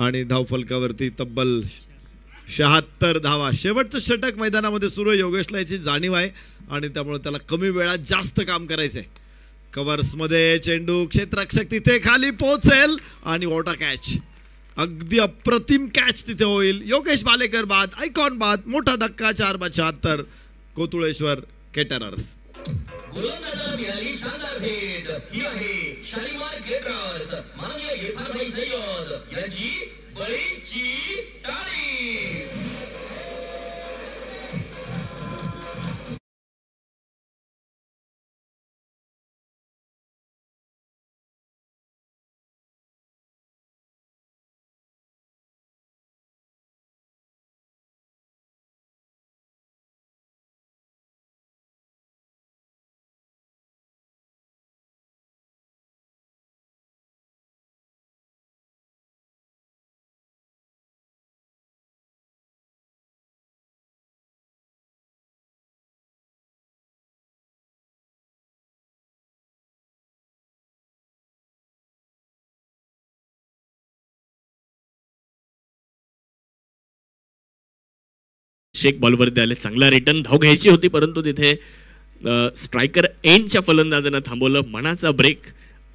आणि धावफलकावरती तब्बल 76 धावा. शेवटचं षटक मैदानामध्ये सुरू आहे. योगेशला याची जाणीव आहे आणि त्यामुळे त्याला कमी वेळात जास्त काम करायचंय. कव्हर्समध्ये चेंडू, क्षेत्ररक्षक तिथे खाली पोहोचेल आणि वॉटर कॅच. अगदी अप्रतिम कॅच तिथे होईल. योगेश भालेकर बाद, आयकॉन बाद. मोठा धक्का. 4 बाद 76 कोतुळेश्वर केटरर्स. गोलंदाजाला मिळाली शानदार भेट. ही आहे शालिमार केटरर्स माननीय इरफान भाई सय्यद यांची बळीची टाळी. शेख बॉलवरती आले. चांगला रिटर्न, धाव घ्यायची होती परंतु तिथे स्ट्रायकर एंडच्या फलंदाजांना थांबवलं. मनाचा ब्रेक,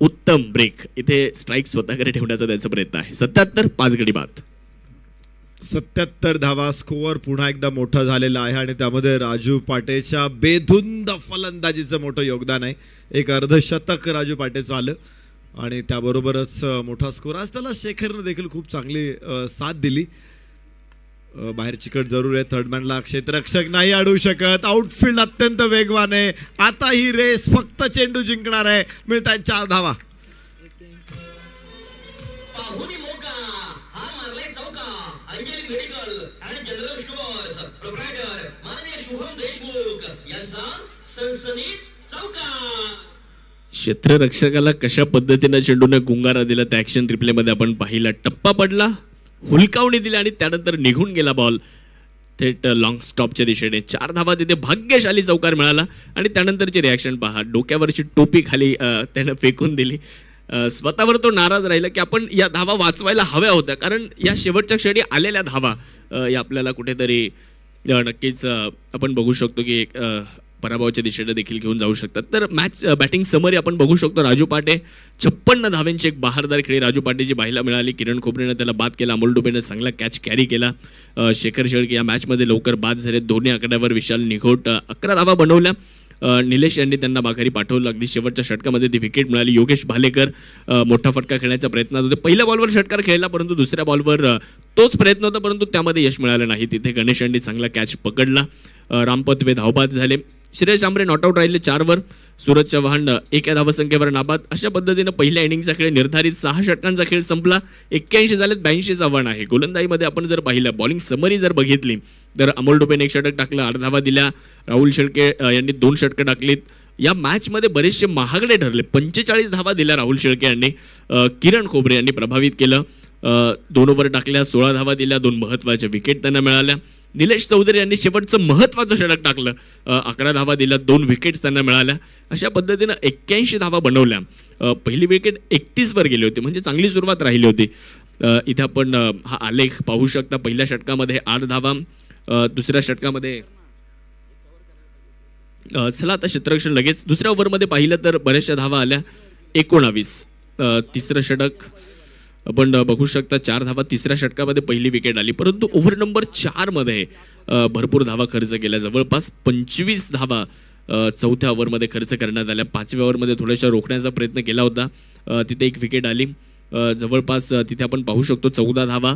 उत्तम ब्रेक. इथे स्ट्राईक स्वतःकडे ठेवण्याचा त्यांचा प्रयत्न आहे. 77 5 गडी बाद. 77 धावा. स्कोअर पुन्हा एकदा मोठा झालेला आहे आणि त्यामध्ये राजू पाटेच्या बेधुंद फलंदाजीचं मोठं योगदान आहे. एक अर्धशतक राजू पाटेचं आलं आणि त्याबरोबरच मोठा स्कोर. आज त्याला शेखरनं देखील खूप चांगली साथ दिली. बाहेर चिकट जरूर आहे. थर्डमॅनला क्षेत्ररक्षक नाही अडवू शकत. आउटफील्ड अत्यंत वेगवान आहे. आता ही रेस फक्त चेंडू जिंकणार आहे. मिळतात 4 धावा. पाहुणी मोका हा मारलाय चौका. अंजली मेडिकल आणि जनरल स्टोअर्स प्रोप्रायटर माननीय शुभम देशमुख यांचा सनसनीत चौका. क्षेत्ररक्षकाला कशा पद्धतीने चेंडूने गुंगारा दिला त्या ऍक्शन रिप्ले मध्ये आपण पाहिला. टप्पा पडला, हुलकावणी दिली आणि त्यानंतर निघून गेला बॉल थेट लॉंग स्टॉपच्या दिशेने. 4 धावा तिथे भाग्यशाली चौकार मिळाला. आणि त्यानंतरची रिॲक्शन पहा. डोक्यावरची टोपी खाली त्यानं फेकून दिली. स्वतःवर तो नाराज राहिला की आपण या धावा वाचवायला हव्या होत्या, कारण या शेवटच्या क्षणी आलेल्या धावा या आपल्याला कुठेतरी नक्कीच आपण बघू शकतो की पराभवाच्या दिशेने देखील घेऊन जाऊ शकतात. तर मॅच बॅटिंग समरी आपण बघू शकतो. राजू पाटे 56 धावांची एक बहारदार खेळी राजू पाटेची पाहायला मिळाली. किरण खोबरेनं त्याला बाद केला. अमोल डुबेनं चांगला कॅच कॅरी केला. शेखर शेळके या मॅचमध्ये लवकर बाद झाले. दोन्ही आकड्यावर विशाल निघोट 11 धावा बनवल्या. निलेश यांनी त्यांना माघारी पाठवलं. अगदी शेवटच्या षटकामध्ये ती विकेट मिळाली. योगेश भालेकर मोठा फटका खेळण्याच्या प्रयत्नात होते. पहिल्या बॉलवर षटकार खेळला, परंतु दुसऱ्या बॉलवर तोच प्रयत्न होता, परंतु त्यामध्ये यश मिळालं नाही. तिथे गणेश यांनी चांगला कॅच पकडला. रामपतवे धावबाद झाले. श्रेयस आंबरे नॉटआउट राहिले 4 वर. सूरज चव्हाण 1 धावसंख्येवर नाबाद. अशा पद्धतीनं पहिल्या इनिंगचा खेळ निर्धारित 6 षटकांचा खेळ संपला. 81 झालेत, 82 आव्हान आहे. गोलंदाजीमध्ये आपण जर पाहिलं, बॉलिंग समरी जर बघितली तर अमोल डुबेने 1 षटक टाकलं, 8 धावा दिल्या. राहुल शेळके यांनी 2 षटकं टाकलीत. या मॅचमध्ये बरेचसे महागडे ठरले. 45 धावा दिल्या राहुल शेळके यांनी. किरण खोबरे यांनी प्रभावित केलं. 2 ओव्हर टाकल्या, 16 धावा दिल्या. 2 महत्त्वाच्या विकेट त्यांना मिळाल्या. निलेश चौधरी यांनी शेवटचं महत्त्वाचं षटक टाकलं. 11 धावा दिल्या. 2 विकेट्स त्यांना मिळाल्या. अशा पद्धतीनं 81 धावा बनवल्या. पहिली विकेट 31 वर गेली होती, म्हणजे चांगली सुरुवात राहिली होती. इथे आपण हा आलेख पाहू शकता. पहिल्या षटकामध्ये 8 धावा, दुसऱ्या षटकामध्ये चला आता क्षेत्ररक्षण लगेच. दुसऱ्या ओव्हरमध्ये पाहिलं तर बऱ्याचशा धावा आल्या, 19. तिसरं षटक आपण बघू शकता, 4 धावा. तिसऱ्या षटकामध्ये पहिली विकेट आली, परंतु ओव्हर नंबर 4 मध्ये भरपूर धावा खर्च केल्या. जवळपास 25 धावा चौथ्या ओव्हरमध्ये खर्च करण्यात आल्या. 5व्या ओव्हरमध्ये थोड्याशा रोखण्याचा प्रयत्न केला होता, तिथे 1 विकेट आली. जवळपास तिथे आपण पाहू शकतो 14 धावा.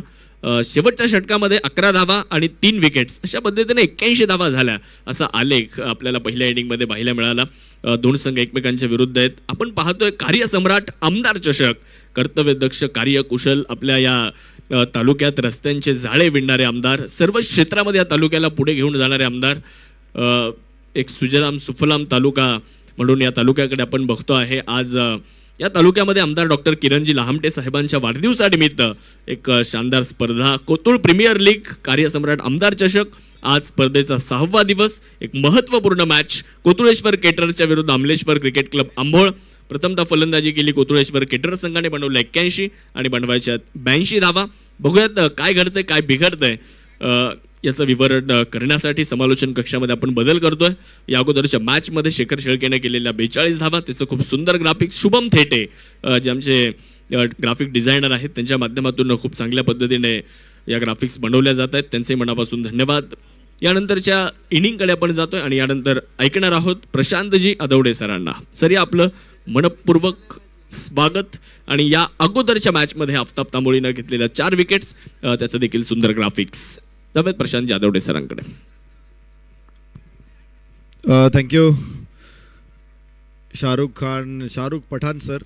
शेवटच्या षटकामध्ये 11 धावा आणि 3 विकेट्स. अशा पद्धतीने 81 धावा झाल्या असा आलेख आपल्याला पहिल्या इनिंगमध्ये पाहायला मिळाला. 2 संघ एकमेकांच्या विरुद्ध आहेत. आपण पाहतोय कार्यसम्राट आमदार चषक. कर्तव्यदक्ष, कार्यकुशल, आपल्या या तालुक्यात रस्त्यांचे जाळे विणणारे आमदार, सर्व क्षेत्रामध्ये या तालुक्याला पुढे घेऊन जाणारे आमदार. एक सुजलाम सुफलाम तालुका म्हणून या तालुक्याकडे आपण बघतो आहे. आज या तालुक्यामध्ये आमदार डॉक्टर किरणजी लहामटे साहेबांच्या वाढदिवसानिमित्त एक शानदार स्पर्धा, कोतुळ प्रीमियर लीग कार्यसम्राट आमदार चषक. आज स्पर्धेचा 6वा दिवस. एक महत्त्वपूर्ण मॅच कोतुळेश्वर केटर्सच्या विरुद्ध अमलेश्वर क्रिकेट क्लब आंबोळ. प्रथमतः फलंदाजी केली कोतुळेश्वर केटर संघाने, बनवलं 81 आणि बनवायच्यात 82 धावा. बघूयात काय घडतंय, काय बिघडतंय याचं विवरण करण्यासाठी समालोचन कक्षामध्ये आपण बदल करतोय. या अगोदरच्या मॅचमध्ये शेखर शेळकेने केलेल्या 42 धावा, त्याचं खूप सुंदर ग्राफिक्स शुभम थेटे जे आमचे ग्राफिक डिझायनर आहेत त्यांच्या माध्यमातून खूप चांगल्या पद्धतीने या ग्राफिक्स बनवल्या जात आहेत, त्यांचे मनापासून धन्यवाद. यानंतरच्या इनिंगकडे आपण जातोय आणि यानंतर ऐकणार आहोत प्रशांतजी आदवडे सरांना. सर, आपलं मनपूर्वक स्वागत. आणि या अगोदरच्या मॅचमध्ये आफताब तांबोळीनं घेतलेल्या 4 विकेट्स, त्याचं देखील सुंदर ग्राफिक्स. जावेद प्रशांत जाधवडे सरांकडे. थँक्यू. शाहरुख पठाण सर.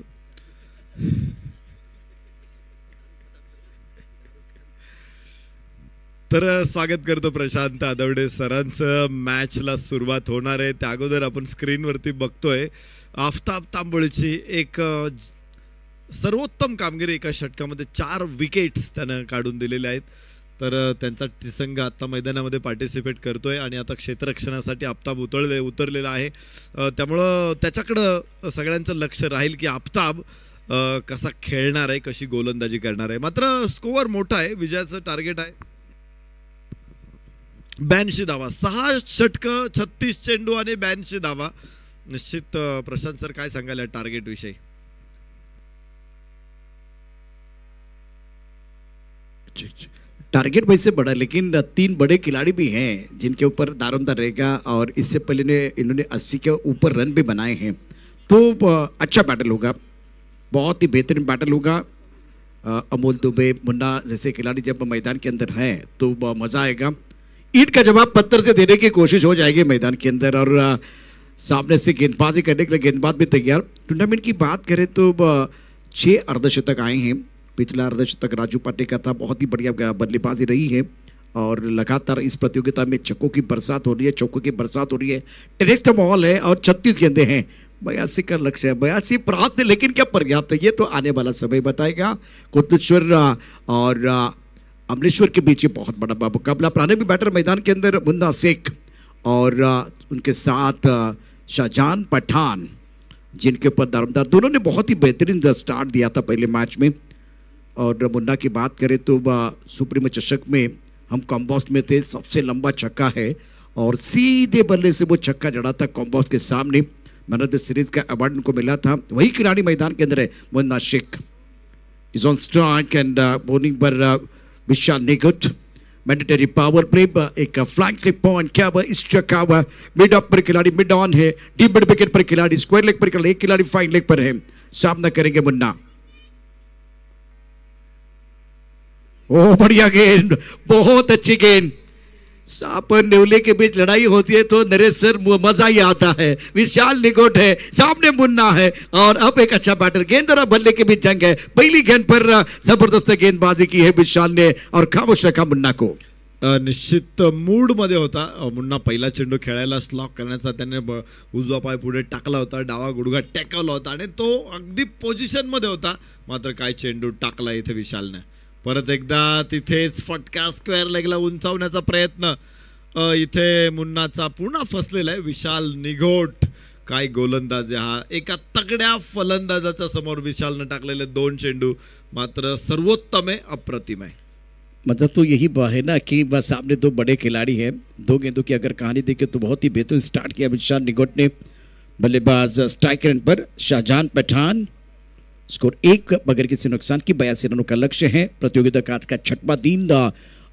तर स्वागत करतो प्रशांत आदवडे सरांचं. मॅचला सुरुवात होणार आहे त्या अगोदर आपण स्क्रीनवरती बघतोय आफताब तांबोळीची एक सर्वोत्तम कामगिरी. एका षटकामध्ये 4 विकेट्स त्यानं काढून दिलेल्या आहेत. तर त्यांचा संघ आता मैदानामध्ये पार्टिसिपेट करतोय आणि आता क्षेत्ररक्षणासाठी आफताब उतरलेला आहे. त्यामुळं त्याच्याकडं सगळ्यांचं लक्ष राहील की आफताब कसा खेळणार आहे, कशी गोलंदाजी करणार आहे. मात्र स्कोअर मोठा आहे, विजयाचं टार्गेट आहे 82 धावा. 6 षटकं, 36 चेंडू आणि 82 धावा. निश्चित प्रशांत सर काय सांगाल या टार्गेट विषयी? टारगेट वैसे बड़ा, लेकिन 3 बड़े खिलाड़ी भी हैं जिनके ऊपर दारोमदार रहेगा और इससे पहले इन्होंने 80 के ऊपर रन भी बनाए हैं, तो अच्छा बैटल होगा. बहुत ही बेहतरीन बैटल होगा। अमोल दुबे, मुन्ना जैसे खिलाड़ी जब मैदान के अंदर हैं तो मजा आएगा। ईंट का जवाब पत्थर से देने की कोशिश हो जाएगी मैदान के अंदर, और सामने से गेंदबाजी करने के लिए गेंदबाज भी तैयार। टूर्नामेंट की बात करें तो 6 अर्धशतक आए हैं। पिछला अर्धशतक राजू पाटे का था, बहुत ही बढ़िया बल्लेबाजी रही है, और लगातार इस प्रतियोगिता में छक्कों की बरसात हो रही है, चौकों की बरसात हो रही है। टेनिस का माहौल है और 36 गेंदें हैं, 82 का लक्ष्य है। 82 प्राप्त, लेकिन क्या पर्याप्त है ये तो आने वाला समय बताएगा। कोटेश्वर और अमलेश्वर के बीच ये बहुत बड़ा मुकाबला। पुराने भी बैटर मैदान के अंदर मुन्ना शेख और उनके साथ शाहजहान पठान, जिनके ऊपर दारोमदार, दोनों ने बहुत ही बेहतरीन स्टार्ट दिया था पहले मैच में। और मुन्ना की बात करें तो सुप्रीमो चषक में हम कॉम्बॉस में थे, सबसे लंबा छक्का है और सीधे बल्ले से वो छक्का जड़ा था कॉम्बॉस के सामने। मैन ऑफ द सीरीज का अवार्ड उनको मिला था। वही खिलाड़ी मैदान के अंदर है Munna Shaikh. Is on strike end bowling पर Vishal Nigut. Mandatory power play, एक फ्लैंक फ्लिप पॉइंट क्या हुआ इस चक्का हुआ। मिड ऑफ पर खिलाड़ी मिड ऑन है, डीप मिड विकेट पर खिलाड़ी, स्क्वायर लेग पर खिलाड़ी, एक खिलाड़ी फाइन लेग पर है। सामना करेंगे मुन्ना। ओ बढ़िया गेंद, बहुत अच्छी गेंद। सांप और नेवले के बीच लड़ाई होती है तो नरेश सर मजा ही आता है। विशाल निगोट है, सामने मुन्ना है, और अब एक अच्छा बैटर। गेंद और बल्ले के बीच जंग है। पहली गेंद पर जबरदस्त गेंदबाजी की है विशाल ने और खामोश रखा मुन्ना को। निश्चित मूड मध्ये होता मुन्ना। पहिला चेंडू खेळायला स्लॉक करण्याचा त्याने उजवा पाय पुढे टाकला होता, डावा गुडघा टेकवला होता आणि तो अगदी पोझिशन मध्ये होता। मात्र काय चेंडू टाकला इथे विशालने। परत एकदा तिथेच फटका स्क्वेअर लेगला उंचावण्याचा प्रयत्न इथे मुन्नाचा पुन्हा फसलेला आहे। विशाल निघोट काय गोलंदाज आहे हा। एका तगड्या फलंदाजाच्या समोर विशालने टाकलेले 2 चेंडू मात्र सर्वोत्तम आहे, अप्रतिम आहे। मतलब तो यही है ना कि बस सामने 2 बड़े खिलाड़ी हैं। 2 गेंदों की अगर कहानी देखें तो बहुत ही बेहतरीन स्टार्ट किया विशाल निगोट ने। बल्लेबाज स्ट्राइक रन पर शाहजहान पठान, स्कोर 1 बगैर किसी नुकसान की। 82 रनों का लक्ष्य है। प्रतियोगिता का आज का 6वां दिन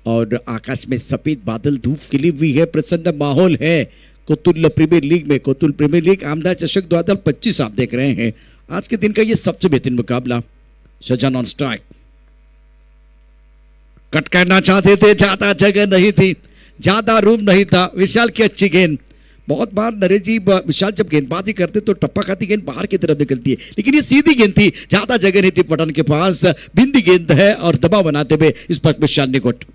और आकाश में सफेद बादल, धूप खिली हुई है, प्रसन्न माहौल है। कोतुल प्रीमियर लीग में, कोतुल प्रीमियर लीग आमदार चषक 2025 आप देख रहे हैं। आज के दिन का ये सबसे बेहतरीन मुकाबला। शाहजहान ऑन स्ट्राइक, कट करना चाहते थे, ज्यादा जगह नहीं थी, ज्यादा रूम नहीं था। विशाल की अच्छी गेंद। बहुत बार नरेश जी विशाल जब गेंदबाजी करते तो टप्पा खाती गेंद बाहर की तरफ निकलती है, लेकिन ये सीधी गेंद थी, ज्यादा जगह नहीं थी पठान के पास। बिंदी गेंद है और दबाव बनाते हुए इस पर विशाल निगोट।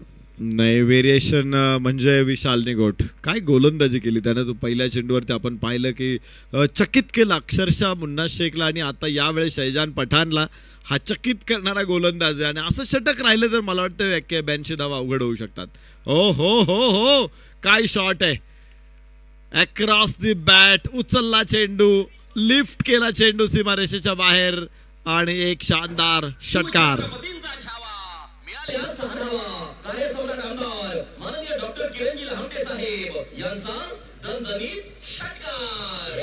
नाही, व्हेरिएशन म्हणजे विशाल निगोट काय गोलंदाजी केली त्याने। तो पहिल्या चेंडूवरती आपण पाहिलं की चकित केलं अक्षरशः मुन्ना शेखला, आणि आता यावेळेस शाहजहान पठाणला। हा चकित करणारा गोलंदाज आहे आणि असं षटक राहिलं तर मला वाटतं 82 धावा अवघड होऊ शकतात। ओ हो हो हो, काय शॉट आहे। अक्रॉस द बॅट उचलला चेंडू, लिफ्ट केला चेंडू सीमारेषेच्या बाहेर आणि एक शानदार षटकार। छत्रपतींचा छावा मिळाल्या 6 धावा। कार्यसम्राट आमदार माननीय डॉक्टर किरणजी लहामटे साहेब यांचा दणदणीत षटकार।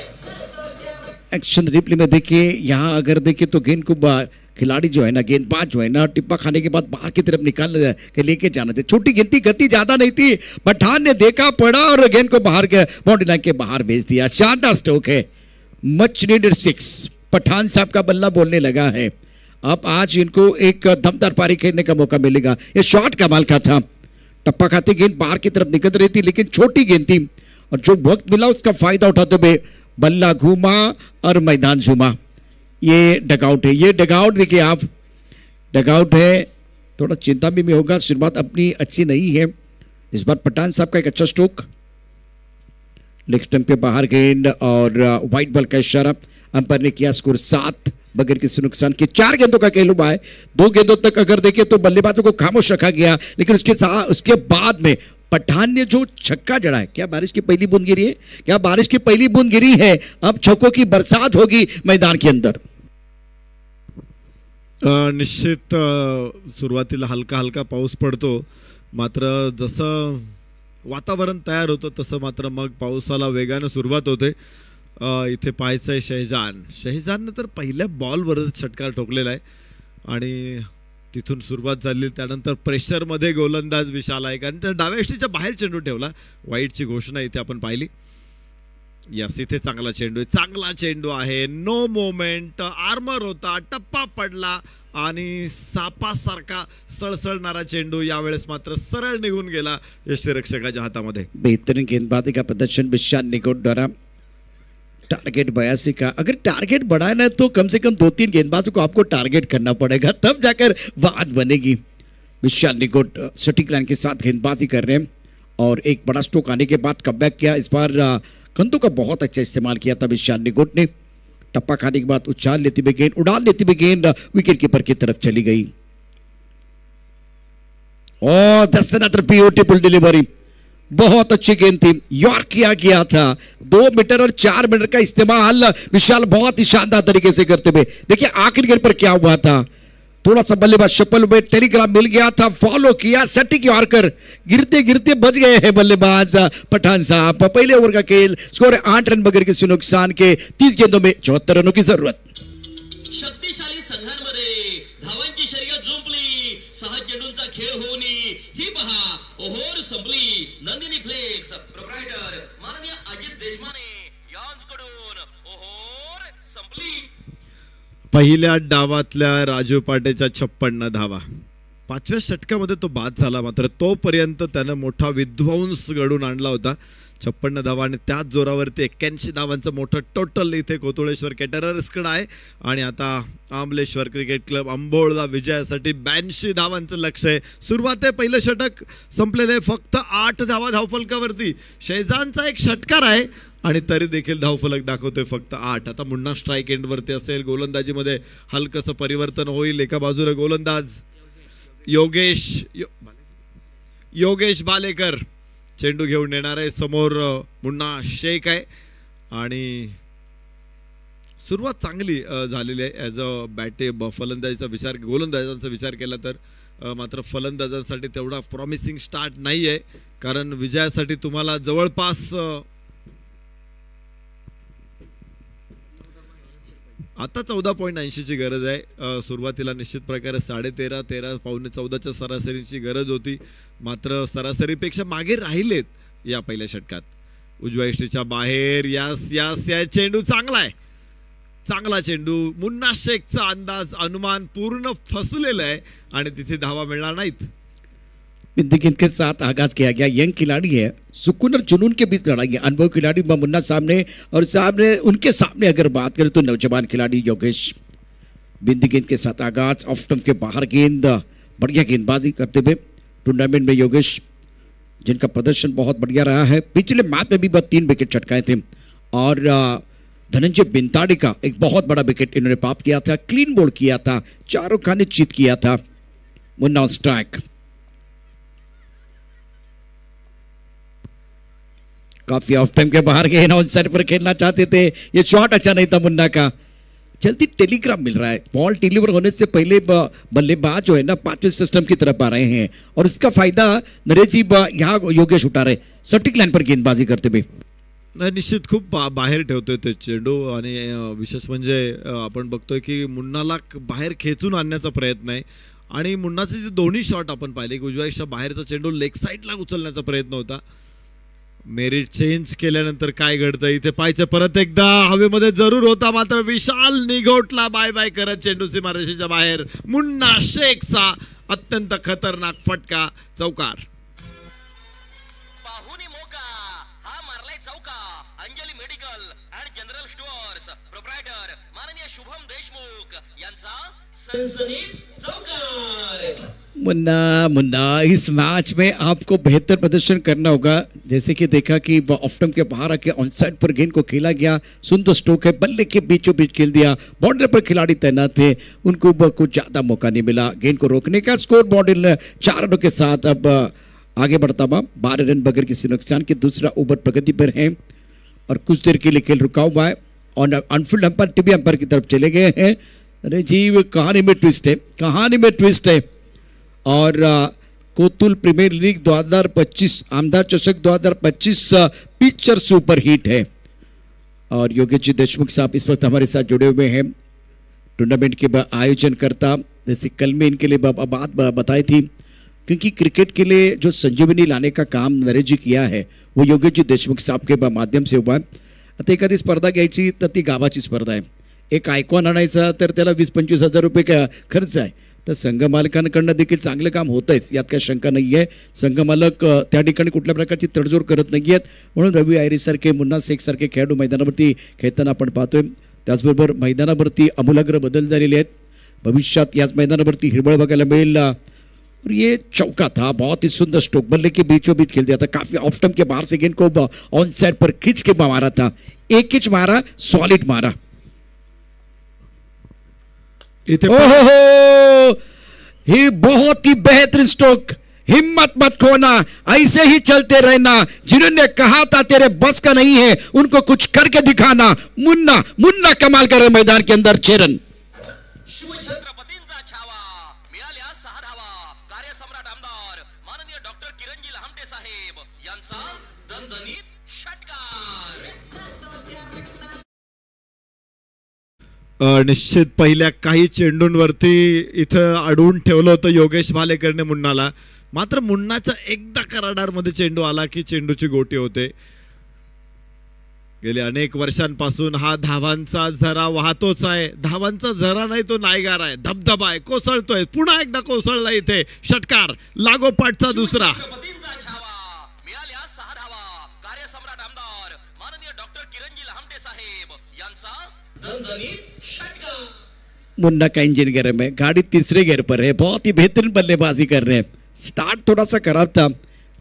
एक्शन रिप्ले में देखिए, यहाँ अगर देखिए तो गेंद को खिलाड़ी जो है ना, गेंदबाज जो है ना, टिप्पा खाने के बाद बाहर की तरफ निकाल के लेके जाना थे। छोटी गेंद थी, गति ज्यादा नहीं थी। पठान ने देखा, पड़ा और गेंद को बाहर के बाउंड्री लाइन के बाहर भेज दिया। शानदार स्ट्रोक है, मच नीडेड 6। पठान साहब का बल्ला बोलने लगा है। अब आज इनको एक दमदार पारी खेलने का मौका मिलेगा। ये शॉट कमाल का था। टप्पा खाती गेंद बाहर की तरफ निकल रही थी, लेकिन छोटी गेंद थी और जो वक्त मिला उसका फायदा उठाते हुए बल्ला घूमा और मैदान झूमा। ये डगआउट है, ये डगआउट देखिए आप, डगआउट है। थोड़ा चिंता भी में होगा, शुरुआत अपनी अच्छी नहीं है। इस बार पठान साहब का एक अच्छा स्ट्रोक, लेग स्टंप के बाहर गेंद और व्हाइट बॉल का इशारा। अंपायर ने किया स्कोर 7 बगैर किसी नुकसान के। 4 गेंदों का खेल हुआ है। 2 गेंदों तक अगर देखें तो बल्लेबाजों को खामोश रखा गया, लेकिन उसके बाद में पठान ने जो छक्का जड़ा है। क्या बारिश की पहली बूंद गिरी है? क्या बारिश की पहली बूंद गिरी है? अब छक्कों की बरसात होगी मैदान के अंदर। निश्चित सुरुवातीला हलका हलका पाऊस पडतो, मात्र जसं वातावरण तयार होतं तसं मात्र मग पावसाला वेगाने सुरुवात होते। इथे पाहायचंय शहजानने तर पहिल्या बॉलवरच षटकार ठोकलेला आहे आणि तिथून सुरुवात झाली। त्यानंतर प्रेशरमध्ये गोलंदाज विशाल आहे, कारण त्या डाव्या यष्टीच्या बाहेर चेंडू ठेवला। वाईटची घोषणा इथे आपण पाहिली। यस, इथे चांगला चेंडू आहे, चांगला चेंडू आहे. नो मोमेंट, आर्मर होता, टप्पा पडला आणि सापासारखा सळसळणारा चेंडू यावेळेस मात्र सरळ निघून गेला यष्टिरक्षकाच्या हातामध्ये. बेहतरीन गेंदबाजी का प्रदर्शन विशाल निकोट द्वारा. टारगेट 82 का. अगर टारगेट बढ़ाना है तो कम से कम 2-3 गेंदबाजों को आपको टारगेट करना पड़ेगा, तब जाकर बात बनेगी. विशाल निकोट सटीक लाइन के साथ गेंदबाजी कर रहे हैं और एक बड़ा स्ट्रोक आने के बाद कमबैक किया. इस बार कंधों का बहुत अच्छा इस्तेमाल किया था विशाल निकोट ने. टप्पा खाने के बाद उछाल लेती हुई गेंद, उड़ान लेती हुई गेंद विकेट कीपर की तरफ चली गई. और ब्यूटीफुल डिलीवरी, बहुत अच्छी गेंद थी, यॉर्क किया गया था. 2 मीटर और 4 मीटर का इस्तेमाल विशाल बहुत ही शानदार तरीके से करते हुए. देखिए आखिरी गेंद पर क्या हुआ था, थोड़ा सा बल्लेबाज शफल हुए, टेलीग्राम मिल गया था, फॉलो किया, सटीक यॉर्कर, गिरते गिरते बच गए हैं बल्लेबाज पठान साहब. पहले ओवर का खेल, स्कोर 8 रन बगैर किसी नुकसान के. 30 गेंदों में 74 रनों की जरूरत. शक्तिशाली संघांमध्ये धावांची शर्यत जुंपली, 6 चेंडूंचा खेळ होऊन ही पहा ओव्हर संपली. नंदिनी फ्लेक्स प्रोप्रायटर माननीय अजित देशमाने यांच्याकडून ओव्हर संपली. पहिल्या डावातल्या राजू पाटेच्या 56 धावा. 5व्या षटकामध्ये तो बाद झाला, मात्र तोपर्यंत त्यानं मोठा विध्वंस घडून आणला होता. 56 धावा आणि त्याच जोरावरती 81 धावांचं मोठं टोटल इथे कोतुळेश्वर कॅटरर्सकडे आहे. आणि आता आमलेश्वर क्रिकेट क्लब अंबोळला विजयासाठी 82 धावांचं लक्ष आहे. सुरुवात आहे, पहिलं षटक संपलेले फक्त 8 धावा धावफलकावरती. शेजांचा एक षटकार आहे आणि तरी देखील धावफलक दाखवतोय फक्त 8. आता मुन्ना स्ट्राईक एंडवरती असेल. गोलंदाजीमध्ये हलकसं परिवर्तन होईल. एका बाजूला गोलंदाज योगेश बालेकर चेंडू घेऊन येणार आहे. समोर मुन्ना शेख आहे आणि सुरुवात चांगली झालेली आहे. ॲज अ फलंदाजीचा विचार, गोलंदाजांचा विचार केला तर मात्र फलंदाजांसाठी तेवढा प्रॉमिसिंग स्टार्ट नाही आहे, कारण विजयासाठी तुम्हाला जवळपास आता 14.80ची गरज आहे. सुरुवातीला निश्चित प्रकारे 13.5 पावणे 14च्या सरासरीची गरज होती, मात्र सरासरीपेक्षा मागे राहिलेत या पहिल्या षटकात. उजव्या यष्टीच्या बाहेर या चेंडू चांगला आहे, चांगला चेंडू. मुन्ना शेखचा अंदाज अनुमान पूर्ण फसलेला आहे आणि तिथे धावा मिळणार नाहीत. बिंदी गेंद के साथ आगाज किया गया. यंग खिलाड़ी है, सुकून और जुनून के बीच लड़ाई है. अनुभव खिलाड़ी मुन्ना सामने और सामने उनके सामने अगर बात करें तो नौजवान खिलाड़ी योगेश. बिंदी गेंद के साथ आगाज, ऑफ स्टंप के बाहर गेंद, बढ़िया गेंदबाजी करते हुए टूर्नामेंट में योगेश, जिनका प्रदर्शन बहुत बढ़िया रहा है. पिछले मैच में भी बस 3 विकेट चटकाए थे और धनंजय बिंताड़ी का एक बहुत बड़ा विकेट इन्होंने प्राप्त किया था. क्लीन बोल्ड किया था, चारों खाने चीत किया था. मुन्ना स्ट्राइक, काफी ऑफ टाइम के बाहर गए, ऑन साइड पर खेलना चाहते थे. ये शॉट अच्छा नहीं था मुन्ना का. जल्दी टेलीग्राम मिल रहा है, बॉल डिलीवर होने से पहले बल्लेबाज जो है ना 5वें सिस्टम की तरफ आ रहे हैं और इसका फायदा नरेश जी यहाँ योगेश उठा रहे. सटीक लाइन पर गेंदबाजी करते हुए निश्चित खूप बाहेर ठेवतोय ते चेंडू. आणि विशेष म्हणजे आपण बघतोय की मुन्नाला बाहेर खेचून आणण्याचा प्रयत्न आहे. आणि मुन्नाचे जे दोन्ही शॉट आपण पाहिले, उजव्याच्या बाहेरचा चेंडू लेग साईडला उचलण्याचा प्रयत्न होता. मेरिट चेंज केल्यानंतर काय घडतं इथे पाहायचं. परत एकदा हवेमध्ये जरूर होता, मात्र विशाल निघोटला बाय बाय करत चेंडू सीमारेषेच्या बाहेर. मुन्ना शेखचा अत्यंत खतरनाक फटका, चौकार. पाहुणी मोका हा मारलाय चौका. Anjali medical and general stores proprietor माननीय शुभम देशमुख यांचा सनसनीत चौकार. मुन्ना इस मैच में आपको बेहतर प्रदर्शन करना होगा. जैसे कि देखा कि ऑफ स्टंप के बाहर आके ऑन साइड पर गेंद को खेला गया. सुंदर स्ट्रोक है, बल्ले के बीचों बीच खेल दिया. बॉर्डर पर खिलाड़ी तैनात थे, उनको कुछ ज़्यादा मौका नहीं मिला गेंद को रोकने का. स्कोर बोर्ड 4 रनों के साथ अब आगे बढ़ता हुआ 12 रन बगैर किसी नुकसान के. दूसरा ओवर प्रगति पर है और कुछ देर के लिए खेल रुका हुआ है और अनफील्ड अंपायर टीवी अंपायर की तरफ चले गए हैं. अरे जी, कहानी में ट्विस्ट है. और कोतुल प्रीमियर लीग 2025 आमदार चषक 2025 पिक्चर सुपर हिट है और योगेश जी देशमुख साहब इस वक्त हमारे साथ जुड़े हुए हैं, टूर्नामेंट के आयोजन करता. जैसे कल में इनके लिए बात बताई थी, क्योंकि क्रिकेट के लिए जो संजीवनी लाने का काम नरेश जी किया है वो योगेश जी देशमुख साहब के माध्यम से हुआ है. आता एखादी स्पर्धा घ्यायची तर ती गावाची स्पर्धा आहे. एक आयकॉन आणायचा तर त्याला 20-25 हजार रुपये खर्च आहे. तर संघ मालकांकडनं देखील चांगलं काम होत आहेच, यात काही शंका नाही आहे. संघ मालक त्या ठिकाणी कुठल्या प्रकारची तडजोड करत नाही आहेत. म्हणून रवी आयरीसारखे, मुन्ना शेखसारखे खेळाडू मैदानावरती खेळताना आपण पाहतोय. त्याचबरोबर मैदानावरती आमूलाग्र बदल झालेले आहेत. भविष्यात याच मैदानावरती हिरवळ बघायला मिळेल. और ये चौका था, बहुत ही सुंदर स्ट्रोक, बल्ले के बीचों बीच खेल दिया था. काफी ऑफ स्टंप के बाहर से गेंद को ऑन साइड पर खींच के मारा था. एक इंच मारा, सॉलिड मारा. इथे ओहो, ही बहुत ही बेहतरीन स्ट्रोक. हिम्मत मत खोना, ऐसे ही चलते रहना. जिन्होंने कहा था तेरे बस का नहीं है, उनको कुछ करके दिखाना. मुन्ना मुन्ना कमाल कर रहे मैदान के अंदर. चेरन शिवछत्रपतींचा छावा, मिळाल्या 6 धावा. कार्यसम्राट आमदार माननीय डॉक्टर किरणजी लहामटे साहेब यांचा दणदणीत षटकार. निश्चित पहिल्या काही चेंडूंवरती इथं अडवून ठेवलं होतं योगेश भालेकरने मुन्नाला. मात्र मुन्नाच्या एकदा कराडारमध्ये चेंडू आला की चेंडूची गोटी होते. गेले अनेक वर्षांपासून हा धावांचा झरा वाहतोच आहे. धावांचा झरा नाही, तो नायगार आहे, धबधबा आहे, कोसळतोय. पुन्हा एकदा कोसळला इथे. षटकार लागोपाठचा दुसरा. शिवछत्रपतींचा छावा, मिळाल्या 6 धावा. कार्यसम्राट आमदार माननीय डॉक्टर किरणजी लहामटे साहेब यांचा दणदणीत षटकार. मुन्ना का इंजन गर्म है, गाड़ी तीसरे गियर पर है, बहुत ही बेहतरीन बल्लेबाजी कर रहे हैं. स्टार्ट थोड़ा सा खराब था,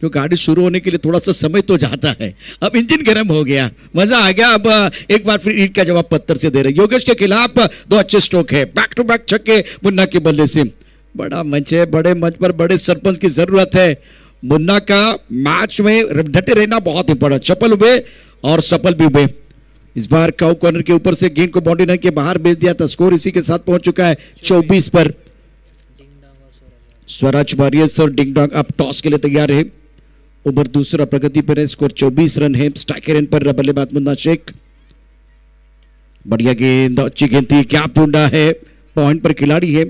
जो गाड़ी शुरू होने के लिए थोड़ा सा समय तो जाता है. अब इंजन गर्म हो गया, मजा आ गया. अब एक बार फिर ईट का जवाब पत्थर से दे रहे. योगेश के खिलाफ 2 अच्छे स्ट्रोक है. बैक टू बैक छक्के मुन्ना के बल्ले से. बड़ा मंच है, बड़े मंच पर बड़े सरपंच की जरूरत है. मुन्ना का मैच में डटे रहना बहुत इंपॉर्टेंट. चपल हुए और सफल भी हुए. इस बार काउ कॉर्नर के ऊपर से गेंद को बाउंड्री लाइन के बाहर भेज दिया था. स्कोर इसी के साथ पहुंच चुका है 24 पर. स्वराज वॉरियर्स और डिंग डॉग अब टॉस के लिए तैयार है. ओवर दूसरा प्रगति पर है. स्कोर 24 रन है. स्ट्राइकर एंड पर बल्लेबाज मुन्ना शेख. बढ़िया गेंद, अच्छी गेंद थी. क्या ढूंढा है, पॉइंट पर खिलाड़ी है.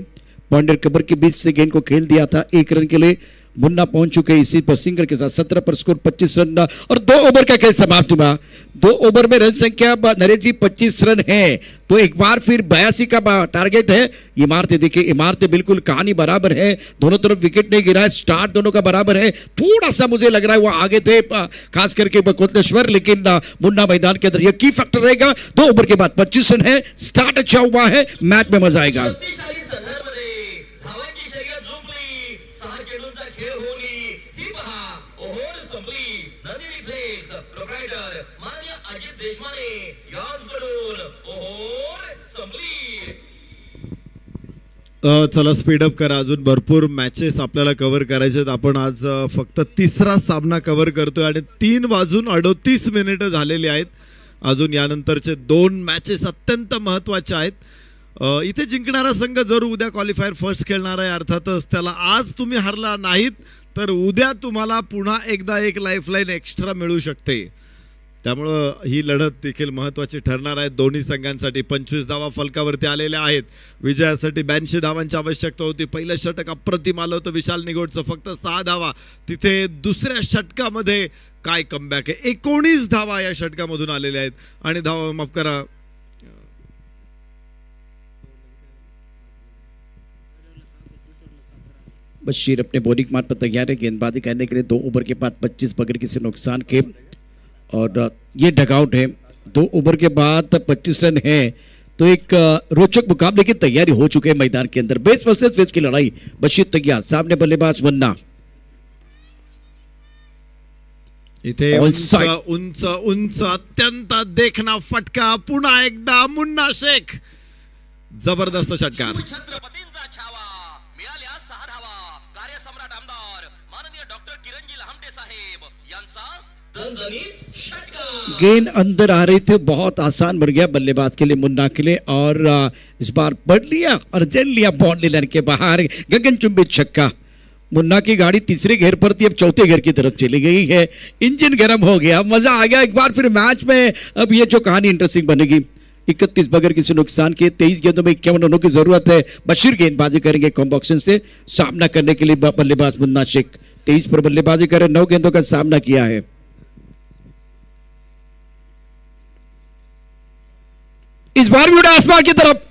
पॉइंट कवर के बीच से गेंद को खेल दिया था. 1 रन के लिए मुन्ना पहुंच चुके हैं इसी पर सिंगर के साथ. 17 पर स्कोर 25 रन और 2 ओवर का खेल समाप्त हुआ. 2 ओवर में रन संख्या नरेश जी 25 रन है. तो एक बार फिर 82 का टारगेट है. इमारतें देखिए, इमारतें बिल्कुल कहानी बराबर है. दोनों तरफ विकेट नहीं गिरा है. स्टार्ट दोनों का बराबर है. थोड़ा सा मुझे लग रहा है वो आगे थे, खास करके कोतलेश्वर, लेकिन मुन्ना मैदान के अंदर ये की फैक्टर रहेगा. 2 ओवर के बाद 25 रन है. स्टार्ट अच्छा हुआ है, मैच में मजा आएगा. शक्तिशाली संघांमध्ये धावांची शर्यत जुंपली. 6 चेंडूंचा खेळ होली. ही पहा, ओहोर संपली. नंदिनी फ्लेक्स प्रोप्रायटर माननीय अजित देशमाने यांच्याकडून ओहोर संपली. चला स्पीडअप करा, अजून भरपूर मॅचेस आपल्याला कव्हर करायचे आहेत. आपण आज फक्त तिसरा सामना कव्हर करतोय आणि 3:38 झालेली आहेत. अजून यानंतरचे 2 मॅचेस अत्यंत महत्त्वाचे आहेत. इथे जिंकणारा संघ जर उद्या क्वालिफायर फर्स्ट खेळणार आहे, अर्थातच त्याला आज तुम्ही हरला नाहीत तर उद्या तुम्हाला पुन्हा एकदा एक लाईफलाईन एक्स्ट्रा मिळू शकते. त्यामुळं ही लढत देखील महत्त्वाची ठरणार आहे दोन्ही संघांसाठी. 25 धावा फलकावरती आलेल्या आहेत. विजयासाठी 82 धावांची आवश्यकता होती. पहिलं षटक अप्रतिम आलं होतं विशाल निगोडचं, फक्त 6 धावा. तिथे दुसऱ्या षटकामध्ये काय कमबॅक आहे. 19 धावा या षटकामधून आलेल्या आहेत. आणि धावा माफ करा, बशीर अपने बॉलिंग मार्ग पर तैयार है गेंदबाजी करने के लिए. 2 ओवर के बाद 25 बगैर किसी नुकसान के. और ये डगआउट है. 2 ओवर के बाद 25 रन है. तो एक रोचक मुकाबले की तैयारी हो चुके हैं मैदान के अंदर. बेस वर्सेस बेस की लड़ाई. बशीर तैयार, सामने बल्लेबाज मुन्ना. इथे उंच उंच अत्यंत देखना फटका. पुन्हा एकदा मुन्ना शेख. जबरदस्त षटकार. छत्रपतींचा छावा, मिळाल्या 6 धावा. कार्यसम्राट आमदार माननीय डॉक्टर किरणजी लहामटे साहेब यांचा दणदणीत षटकार. गेंद अंदर आ रही थी, बहुत आसान बन गया बल्लेबाज के लिए, मुन्ना के लिए. और इस बार पढ़ लिया और जल लिया बाउंड्री लाइन के बाहर. गगनचुंबी छक्का. मुन्ना की गाड़ी तीसरे घेर पर थी, अब चौथे घेर की तरफ चली गई है. इंजन गर्म हो गया, मजा आ गया. एक बार फिर मैच में अब ये जो कहानी इंटरेस्टिंग बनेगी. 31 बगैर किसी नुकसान के. 23 गेंदों में 51 रनों की जरूरत है. बशीर गेंदबाजी करेंगे कॉम्बॉक्सन से. सामना करने के लिए बल्लेबाज मुन्ना शेख 23 पर बल्लेबाजी करे. 9 गेंदों का सामना किया है. इस बार भी उड़ा आसमान की तरफ,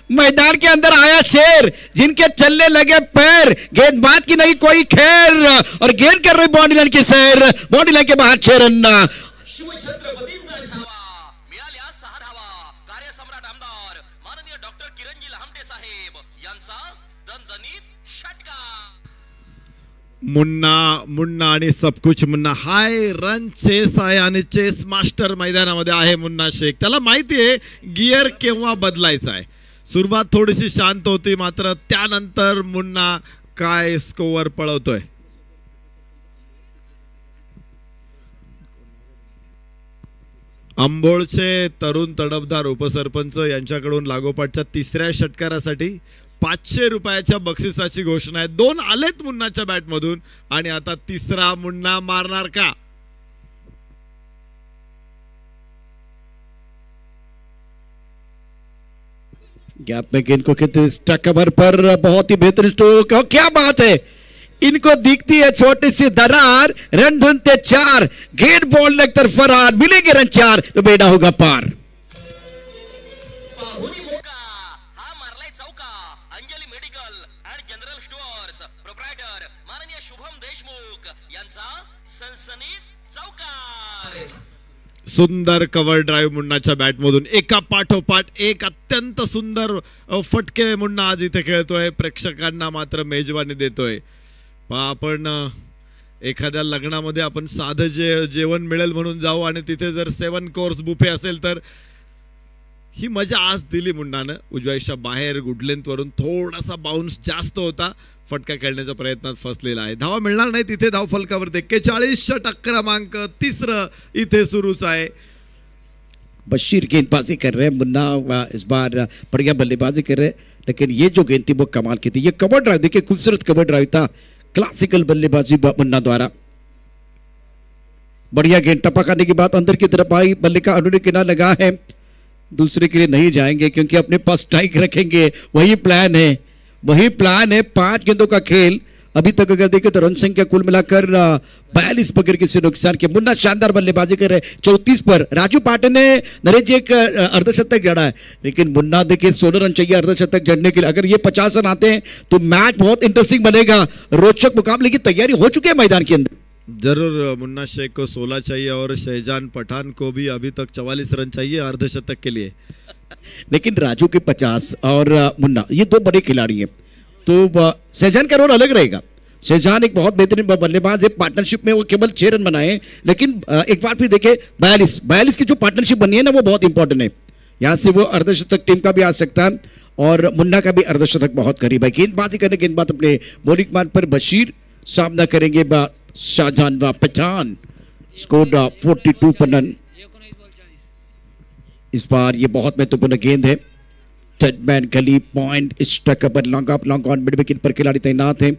मैदान के अंदर आया शेर, जिनके चलने लगे पैर, गेंदबाज की नहीं कोई खैर, और गेंद कर रही बाउंड्री लाइन की सैर, बाउंड्री लाइन के बाहर 6 रन। शिवछत्रपतींचा छावा मिळाल्या 6 धावा। कार्यसम्राट आमदार माननीय डॉक्टर किरणजी लहामटे साहेब यांचा दणदणीत षटकार। मुन्ना मुन्ना आणि सबकुछ मुन्ना, हाय रन चेस आहे आणि चेस मास्टर मैदानामध्ये आहे मुन्ना शेख। त्याला माहिती आहे गिअर केव्हा बदलायचा आहे। सुरुवात थोडीशी शांत होती, मात्र त्यानंतर मुन्ना काय स्कोअर पळवतोय। अंबोळचे तरुण तडफदार उपसरपंच यांच्याकडून लागोपाठच्या 3ऱ्या षटकारासाठी 500 रुपयाच्या बक्षिसाची घोषणा आहे। 2 आलेत मुन्नाच्या बॅटमधून आणि आता 3रा मुन्ना मारणार का? गैप में गेंद को खेलते स्टक कवर पर बहुत ही बेहतरीन स्ट्रोक, और क्या बात है, इनको दिखती है छोटी सी दरार, रन ढूंढते 4, गेंद बॉल लगकर फरार, मिलेंगे रन 4 तो बेटा होगा पार। पाहुणी मोका हा मारलाय चौका। Anjali medical and general stores proprietor माननीय शुभम देशमुख यांचा सनसनीत चौकार। सुंदर कव्हर ड्राईव्ह मुन्नाच्या बॅटमधून, एका पाठोपाठ एक अत्यंत सुंदर फटके मुन्ना आज इथे खेळतोय, प्रेक्षकांना मात्र मेजवानी देतोय। आपण एखाद्या लग्नामध्ये आपण साधं जेवण मिळेल म्हणून जाऊ आणि तिथे जर 7 कोर्स बुफे असेल तर ही मजा आज दिली मुन्नानं। उजव्याच्या बाहेर गुड लेंथ वरून थोडासा बाउन्स जास्त होता, फटका खेळण्याच्या प्रयत्नात फसलेला आहे। धावा मिळणार नाही तिथे, धाव फलकावर 41 षटक क्रमांक 3 इथे सुरूच आहे। बशीर गेंदबाजी कर रहे हैं, मुन्ना इस बार बढ़िया बल्लेबाजी कर रहे हैं, लेकिन ये जो गेंद थी वो कमाल की थी। ये कवर ड्राइव देखिए, खूबसूरत कवर ड्राइव था, क्लासिकल बल्लेबाजी मुन्ना द्वारा। बढ़िया गेंद टपक आने के बाद अंदर की तरफ आई, बल्ले का अनुने किनारा लगा है, दूसरे के लिए नहीं जाएंगे क्योंकि अपने पास स्ट्राइक रखेंगे, वही प्लान है, वही प्लान है। 5 गेंदों का खेल अभी तक अगर देखें तो रन संख्या कुल मिलाकर 42 बगैर किसी नुकसान के। मुन्ना शानदार बल्लेबाजी कर रहे हैं। 34 पर राजू पाटिल ने नरेश जी एक अर्धशतक जड़ा है, लेकिन मुन्ना देखिए 16 रन चाहिए अर्धशतक जड़ने के लिए। अगर ये 50 रन आते हैं तो मैच बहुत इंटरेस्टिंग बनेगा, रोचक मुकाबले की तैयारी हो चुकी है मैदान के अंदर। जरूर मुन्ना शेख को 16 चाहिए और शहजान पठान को भी अभी तक 44 रन चाहिए अर्धशतक के लिए। लेकिन राजू के 50 और मुन्ना ये 2 बड़े खिलाड़ी हैं, तो शहजान का रोल अलग रहेगा। शहजान एक बहुत बेहतरीन बल्लेबाज है, पार्टनरशिप में वो केवल 6 रन बनाए, लेकिन एक बार फिर देखे 42 की जो पार्टनरशिप बनी है ना वो बहुत इंपॉर्टेंट है। यहाँ से वो अर्धशतक टीम का भी आ सकता है और मुन्ना का भी अर्धशतक बहुत करीब है। गेंदबाजी करने गेंदबाज अपने बॉलिंग मान पर बशीर, सामना करेंगे शाहजहान व पठान। स्कोर 42 पर रन। इस बार ये बहुत महत्वपूर्ण गेंद है। टचमैन गली पॉइंट स्ट्रक पर long off long on mid wicket पर खिलाड़ी तैनात है।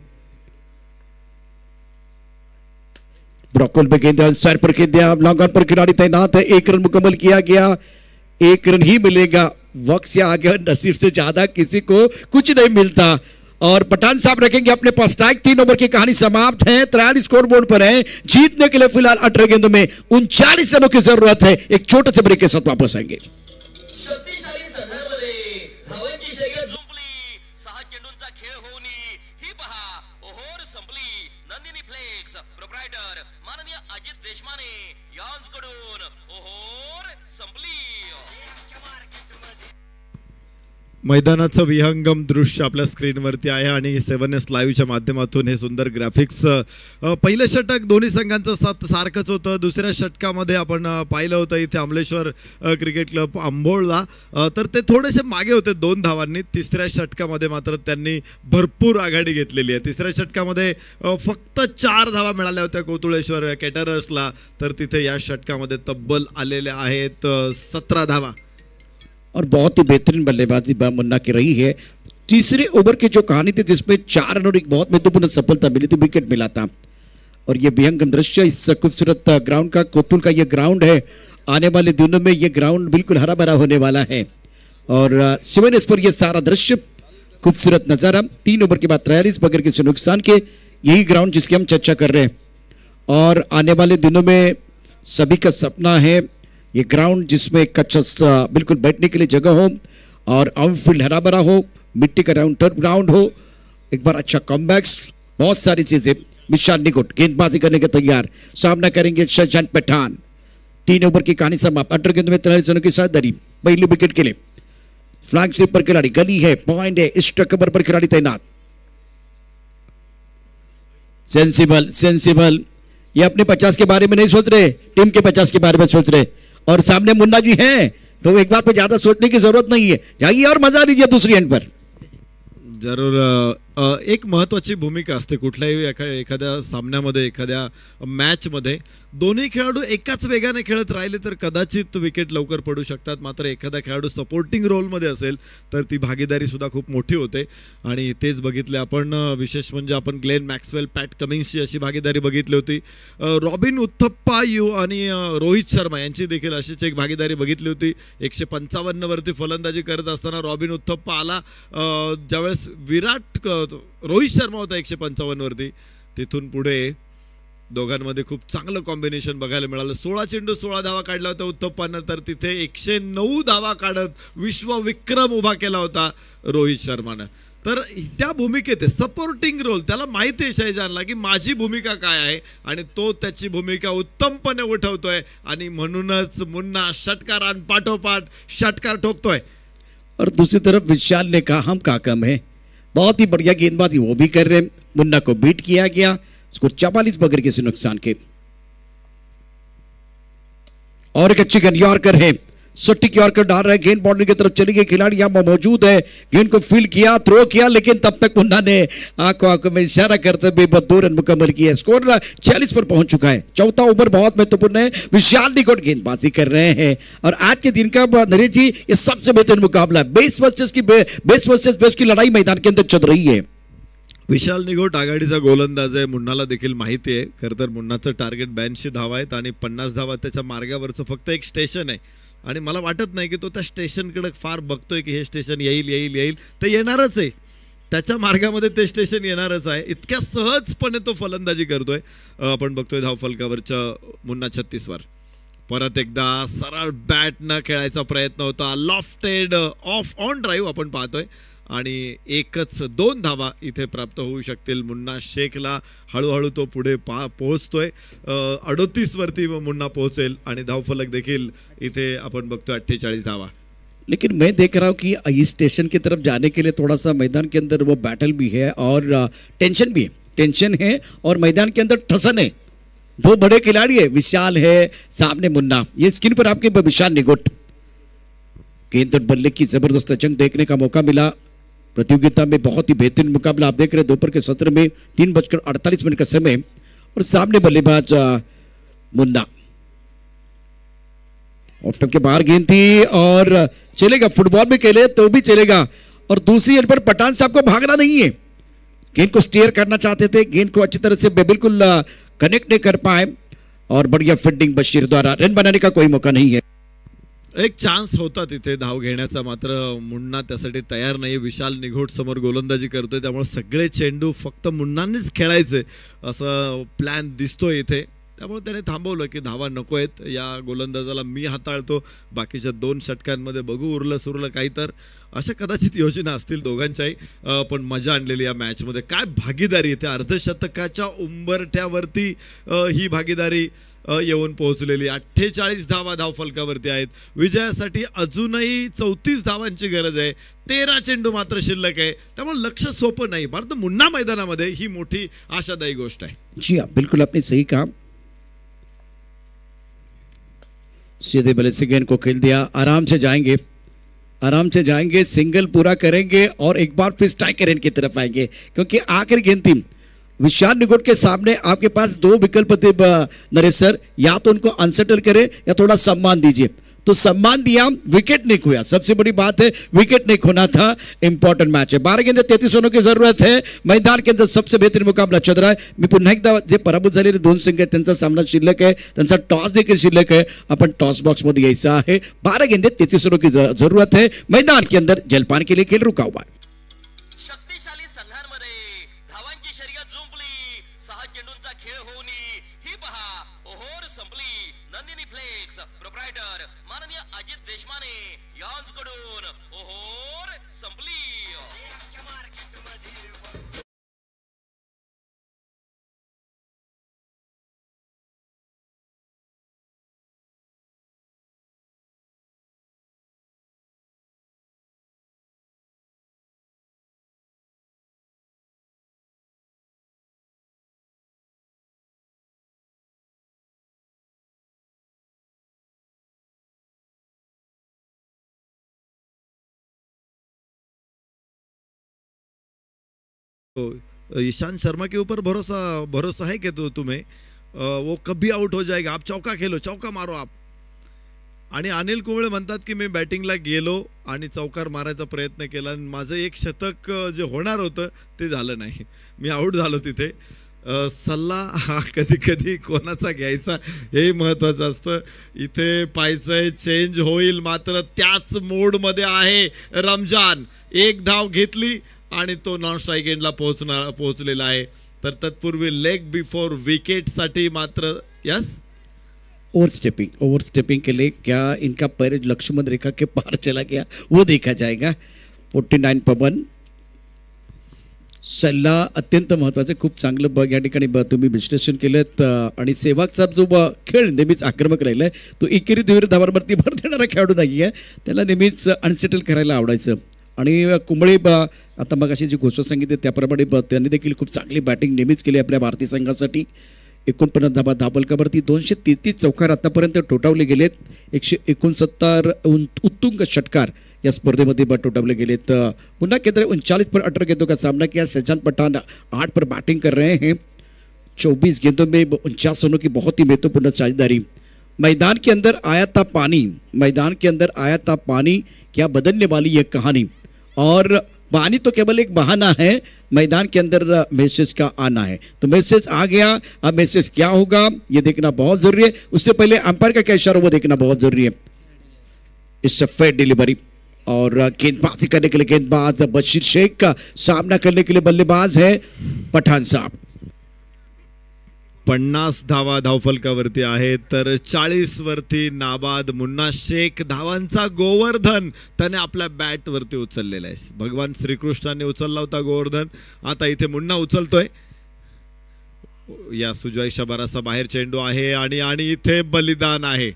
ब्रॉकल पे गेंद सर पर गेंद लॉन्ग ऑन पर खिलाड़ी तैनात है। 1 रन मुकम्मल किया गया, 1 रन ही मिलेगा। वक्त से आगे नसीब से ज्यादा किसी को कुछ नहीं मिलता। और पठान साहब रखेंगे अपने पास स्ट्राइक। 3 ओवर की कहानी समाप्त है, 43 स्कोर बोर्ड पर है। जीतने के लिए फिलहाल 18 गेंदों में 39 रनों की जरूरत है। एक छोटे से ब्रेक के साथ वापस आएंगे। शक्तिशाली संघांमध्ये धावांची शर्यत जुंपली, 6 चेंडूंचा खेळ होऊन ही पहा ओहोर संपली। नंदिनी फ्लेक्स प्रोप्रायटर माननीय अजित देशमाने यांच्याकडून ओहोर संपली। मैदानाचं विहंगम दृश्य आपल्या स्क्रीनवरती आहे आणि 7S लाईव्हच्या माध्यमातून हे सुंदर ग्राफिक्स। पहिलं षटक दोन्ही संघांचं सारखंच होतं। दुसऱ्या षटकामध्ये आपण पाहिलं होतं इथे अमलेश्वर क्रिकेट क्लब अंबोळला, तर ते थोडेसे मागे होते 2 धावांनी। तिसऱ्या षटकामध्ये मात्र त्यांनी भरपूर आघाडी घेतलेली आहे। तिसऱ्या षटकामध्ये फक्त 4 धावा मिळाल्या होत्या कोतुळेश्वर कॅटरर्सला, तर तिथे या षटकामध्ये तब्बल आलेल्या आहेत 17 धावा। और बहुत ही बेहतरीन बल्लेबाजी मुन्ना की रही है। तीसरे ओवर की जो कहानी थी जिसमें 4 रन और एक बहुत महत्वपूर्ण सफलता मिली थी, विकेट मिला था। और ये विहंगम दृश्य इस खूबसूरत ग्राउंड का, कोतुल का ये ग्राउंड है। आने वाले दिनों में ये ग्राउंड बिल्कुल हरा भरा होने वाला है। और 7S पर ये सारा दृश्य खूबसूरत नजारा। 3 ओवर के बाद 43 बगैर किसी नुकसान के, यही ग्राउंड जिसकी हम चर्चा कर रहे हैं। और आने वाले दिनों में सभी का सपना है ये ग्राउंड जिसमें कच्चा बिल्कुल बैठने के लिए जगह हो और आउटफील्ड हरा भरा हो, मिट्टी का टर्फ ग्राउंड हो, एक बार अच्छा कमबैक्स, बहुत सारी चीजें। विशाल निकुट गेंदबाजी करने के तैयार, सामना करेंगे शहजाद पठान। 3 ओवर की कहानी समाप्त। 18 गेंद में 43 रनों की साझेदारी। पहली विकेट के लिए फ्लैग स्लिप पर खिलाड़ी, गली है, पॉइंट है, इस कवर पर खिलाड़ी तैनात। सेंसिबल ये अपने 50 के बारे में नहीं सोच रहे, टीम के 50 के बारे में सोच रहे। और सामने मुन्ना जी हैं तो एक बार पे ज्यादा सोचने की जरूरत नहीं है, जाइए और मजा लीजिए दूसरी एंड पर। जरूर एक महत्वाची भूमिका असते कुठल्याही एखाद्या सामन्यामध्ये, एखाद्या मॅचमध्ये दोन्ही खेळाडू एकाच वेगाने खेळत राहिले तर कदाचित विकेट लवकर पडू शकतात. मात्र एखादा खेळाडू सपोर्टिंग रोलमध्ये असेल तर ती भागीदारी सुद्धा खूप मोठी होते आणि तेच बघितले आपण. विशेष म्हणजे आपण ग्लेन मॅक्सवेल, पॅट कमिन्सची अशी भागीदारी बघितली होती. रॉबिन उथप्पा आणि रोहित शर्मा यांची देखील अशीच एक भागीदारी बघितली होती. 155 वरती फलंदाजी करत असताना रॉबिन उथप्पा आला, ज्यावेळेस विराट रोहित शर्मा होता 155 वरती. तिथून पुढे दोघांमध्ये खूप चांगलं कॉम्बिनेशन बघायला मिळालं. 16 चेंडू 16 धावा काढला होता उत्थप्पानं, तर तिथे 109 धावा काढत विश्वविक्रम उभा केला होता रोहित शर्मानं. तर त्या भूमिकेत सपोर्टिंग रोल, त्याला माहिती आहे शहजादला की माझी भूमिका काय आहे आणि तो त्याची भूमिका उत्तमपणे उठवतोय आणि म्हणूनच मुन्ना षटकारांपाठोपाठ षटकार ठोकतोय. और दूसरी तरफ विशाल ने कहा हम का कम है, बहुत ही बढ़िया गेंदबाजी वो भी कर रहे हैं। मुन्ना को बीट किया गया, उसको 44 बगैर किसी नुकसान के। और एक अच्छी गेंद यॉर्कर है, सटीक यॉर्कर डाल रहा है, गेंद बाउंड्री की तरफ चली गई, खिलाड़ी यहां मौजूद है, गेंद को फील्ड किया, थ्रो किया, लेकिन तब तक मुन्ना ने आंखों में इशारा करते हुए 2 रन मुकम्मल किया। स्कोर 46 पर पहुंच चुका है। चौथा ओवर बहुत महत्वपूर्ण है, विशाल निकोट गेंदबाजी कर रहे हैं और आज के दिन का नरेश जी ये सबसे बेहतरीन मुकाबला, बेस वर्सेस बेस की लड़ाई मैदान के अंदर चल रही है। विशाल निघोट आघाडीचा गोलंदाज आहे, मुन्नाला देखील माहिती आहे. खरं तर मुन्नाचं टार्गेट 82 धावा आहेत आणि 50 धावा त्याच्या मार्गावरचं फक्त एक स्टेशन आहे आणि मला वाटत नाही की तो त्या स्टेशनकडे फार बघतोय की हे स्टेशन येईल येईल येईल. ते येणारच आहे, त्याच्या मार्गामध्ये ते स्टेशन येणारच आहे. इतक्या सहजपणे तो फलंदाजी करतोय. आपण बघतोय धावफलकावरच्या मुन्ना 36 वर परत एकदा सरळ बॅट न खेळायचा प्रयत्न होता, लॉफ्टेड ऑफ ऑन ड्राईव्ह आपण पाहतोय आणि एकच 2 धावा इथे प्राप्त होऊ शकतील. मुन्ना शेखला हळूहळू तो पुढे पोहोचतोय. 38 वरती मुन्ना पोहोचेल आणि धावफलक देखील इथे आपण बघतोय 48 धावा. लेकिन मैं देख रहा हूँ कि इस स्टेशन की तरफ जाने के लिए थोड़ा सा मैदान के अंदर वो बैटल भी है और टेंशन भी है, टेंशन है और मैदान के अंदर ठसन है। 2 बड़े खिलाड़ी है, विशाल है, सामने मुन्ना। ये स्क्रीन पर आपके विशाल निगोट, गेंद और बल्ले की जबरदस्त जंग देखने का मौका मिला। प्रतियोगिता में बहुत ही बेहतरीन मुकाबला आप देख रहे हैं। दोपहर के सत्र में 3:48 का समय और सामने बल्लेबाज मुन्ना। ऑफ स्टंप के बाहर गेंद थी और चलेगा, फुटबॉल में खेले तो भी चलेगा। और दूसरी एंड पर पठान साहब को भागना नहीं है, गेंद को स्टीयर करना चाहते थे, गेंद को अच्छी तरह से बिल्कुल कनेक्ट नहीं कर पाए और बढ़िया फील्डिंग बशीर द्वारा, रन बनाने का कोई मौका नहीं है। एक चान्स होता तिथे धाव घेण्याचा, मात्र मुन्ना त्यासाठी तयार नाही. विशाल निघोट समोर गोलंदाजी करतोय, त्यामुळे सगळे चेंडू फक्त मुन्नानेच खेळायचे असं प्लॅन दिसतोय इथे. त्यामुळे त्याने थांबवलं की धावा नको आहेत, या गोलंदाजाला मी हाताळतो, बाकीच्या 2 षटकांमध्ये बघू उरलं सुरलं काही. तर अशा कदाचित योजना असतील दोघांच्याही. पण मजा आणलेली या मॅचमध्ये. काय भागीदारी इथे, अर्धशतकाच्या उंबरठ्यावरती ही भागीदारी येऊन पोहोचलेली. 48 धावा धावफलकावरती आहेत. विजयासाठी अजूनही 34 धावांची गरज आहे. 13 चेंडू मात्र शिल्लक आहे, त्यामुळे लक्ष सोपं नाही. भारत मुन्ना मैदानामध्ये ही मोठी आशादायी गोष्ट आहे. जी हाँ, बिल्कुल आपने सही कहा। सीधे बल्ले से गेंद को खेल दिया, आराम से जाएंगे, सिंगल पूरा करेंगे और एक बार फिर स्ट्राइकर एंड की तरफ आएंगे, क्योंकि आखिरी गेंद थी। विशाल निगोट के सामने आपके पास 2 विकल्प थे नरेश सर, या तो उनको अनसेटल करें या थोड़ा सम्मान दीजिए। तो सम्मान दिया, विकेट नहीं खोया, सबसे बड़ी बात है विकेट नहीं खोना था। इंपॉर्टेंट मैच है, 12 गेंद 33 रनों की जरूरत है। मैदान के अंदर सबसे बेहतरीन मुकाबला चल रहा है। मी पुन्हा एकदा जे पराभूत झालेले 2 संघ आहेत त्यांचा सामना शिल्लक आहे, त्यांचा टॉस देखील शिल्लक आहे, आपण टॉस बॉक्स मध्ये यायचं आहे। 12 गेंद 33 रनों की जरूरत है। मैदान के अंदर जलपान के लिए खेल रुका हुआ है। शक्तिशाली संघार मैदानामध्ये धावांची शर्यत जुंपली, 6 चेंडूंचा खेळ होऊन ही पहा ओहोर संपली. नंदिनी फ्लेक्स प्रोप्रायटर माननीय अजित देशमाने यांच्याकडून ओहोर संपली. तो ईशांत शर्मा के ऊपर भरोसा भरोसा है कि तो तुम्हें वो कभी आउट हो जाएगा, आप चौका खेलो, चौका मारो आप. आणि अनिल कुंबळे म्हणतात की मी बॅटिंगला गेलो आणि चौकार मारायचा प्रयत्न केला आणि माझं एक शतक जे होणार होतं ते झालं नाही, मी आउट झालो तिथे. सल्ला हा कधी कधी कोणाचा घ्यायचा हे महत्त्वाचं असतं. इथे पाहायचंय चेंज होईल, मात्र त्याच मोडमध्ये आहे रमजान. एक धाव घेतली आणि तो नॉन स्ट्राईक एंडला पोहोचलेला आहे. तर तत्पूर्वी लेग बिफोर विकेटसाठी मात्र यस ओवर स्टेपिंग के लिए क्या इनका पैर लक्ष्मण रेखा के पार चला गया वो देखा जाएगा. 49 पवन सल्ला अत्यंत महत्त्वाचं, खूप चांगलं बघ या ठिकाणी तुम्ही विश्लेषण केलं. आणि सेवागचा जो खेळ नेहमीच आक्रमक राहिला आहे, तो एकेरी दुहेरी धावांवरती भर देणारा खेळाडू नाही आहे, त्याला नेहमीच अनसेटल करायला आवडायचं. आणि कुंबळे आता मग अशी जी गोष्ट सांगितली त्याप्रमाणे त्यांनी देखील खूप चांगली बॅटिंग नेहमीच केली आपल्या भारतीय संघासाठी. 49 धाबा धाबलकावरती 233 चौकार आतापर्यंत ठोठावले गेलेत. 169 उत्तुंग षटकार या स्पर्धेमध्ये ठोठावले गेलेत. पुन्हा केंद्र 39 पर 18 गेंदों का सामना किया. शहजान पठान 8 पर बैटिंग कर रहे हैं. 24 गेंदों में 49 रनों की बहुत ही महत्वपूर्ण साझेदारी. मैदान के अंदर आया था पानी, मैदान के अंदर आया था पानी, क्या बदलने वाली ये कहानी. और पानी तो केवल एक बहाना है, मैदान के अंदर मैसेज का आना है. तो मैसेज आ गया, अब मैसेज क्या होगा ये देखना बहुत जरूरी है. उससे पहले अंपायर का क्या इशारा वो देखना बहुत जरूरी है. इट्स अ फेयर डिलीवरी और गेंदबाजी करने के लिए गेंदबाज बशीर शेख का, सामना करने के लिए बल्लेबाज है पठान साहब. 50 धावा धावफलकावरती आहे. तर 40 वरती नाबाद मुन्ना शेख धावांचा गोवर्धन त्याने आपल्या बॅट वरती उचललेला आहे. भगवान श्रीकृष्णाने उचलला होता गोवर्धन, आता इथे मुन्ना उचलतोय. या सुजवाईच्या बरासा बाहेर चेंडू आहे आणि इथे बलिदान आहे.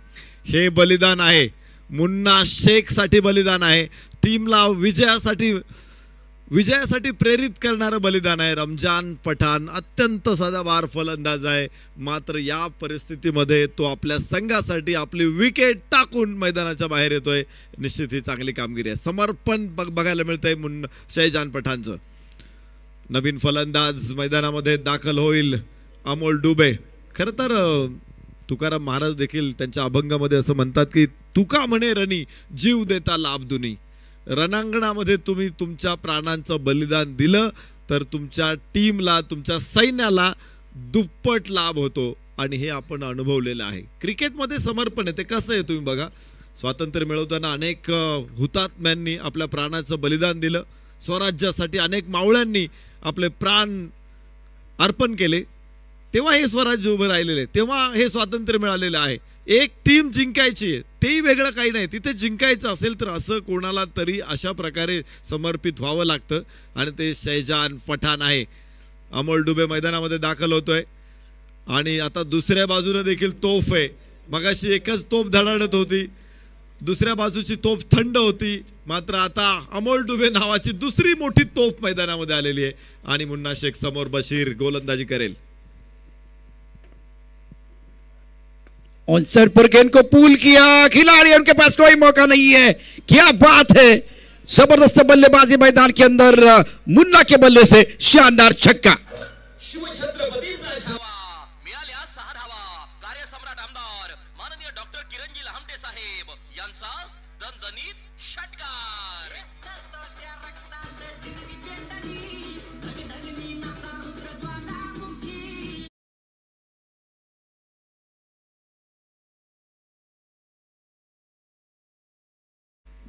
हे बलिदान आहे, मुन्ना शेख साठी बलिदान आहे. टीमला विजयासाठी प्रेरित करणारं बलिदान आहे. रमजान पठाण अत्यंत सदाबार फलंदाज आहे, मात्र या परिस्थितीमध्ये तो आपल्या संघासाठी आपली विकेट टाकून मैदानाच्या बाहेर येतोय. निश्चित ही चांगली कामगिरी आहे. समर्पण बघायला मिळतंय शहजान पठाणचं. नवीन फलंदाज मैदानामध्ये दाखल होईल अमोल डुबे. खरं तर तुकाराम महाराज देखील त्यांच्या अभंगामध्ये असं म्हणतात की तुका म्हणे रणी जीव देता लाभ दुनी. रणांगणामध्ये तुम्ही तुमच्या प्राणांचं बलिदान दिलं तर तुमच्या टीमला, तुमच्या सैन्याला दुप्पट लाभ होतो आणि हे आपण अनुभवलेलं आहे. क्रिकेटमध्ये समर्पण आहे ते कसं आहे तुम्ही बघा. स्वातंत्र्य मिळवताना अनेक हुतात्म्यांनी आपल्या प्राणाचं बलिदान दिलं. स्वराज्यासाठी अनेक मावळ्यांनी आपले प्राण अर्पण केले. तेव्हा हे स्वराज्य उभं राहिलेले, तेव्हा हे स्वातंत्र्य मिळालेलं आहे. एक टीम जिंकायची आहे तेही वेगळं काही नाही. तिथे जिंकायचं असेल तर असं कोणाला तरी अशा प्रकारे समर्पित व्हावं लागतं आणि ते शहजान पठाण आहे. अमोल डुबे मैदानामध्ये दाखल होतोय आणि आता दुसऱ्या बाजूने देखील तोफ आहे. मगाशी एकच तोफ धडाडत होती, दुसऱ्या बाजूची तोफ थंड होती, मात्र आता अमोल डुबे नावाची दुसरी मोठी तोफ मैदानामध्ये आलेली आहे आणि मुन्ना शेख समोर बशीर गोलंदाजी करेल. ऑन साइड पर गेंद को पुल किया, खिलाड़ी उनके पास कोई मौका नहीं है. क्या बात है, जबरदस्त बल्लेबाजी मैदान के अंदर. मुन्ना के बल्ले से शानदार छक्का. शिवछत्रपतींचा छावा मिळाल्या 6 धावा. कार्यसम्राट आमदार माननीय डॉक्टर किरणजी लहामटे साहेब यांचा दणदणीत षटकार.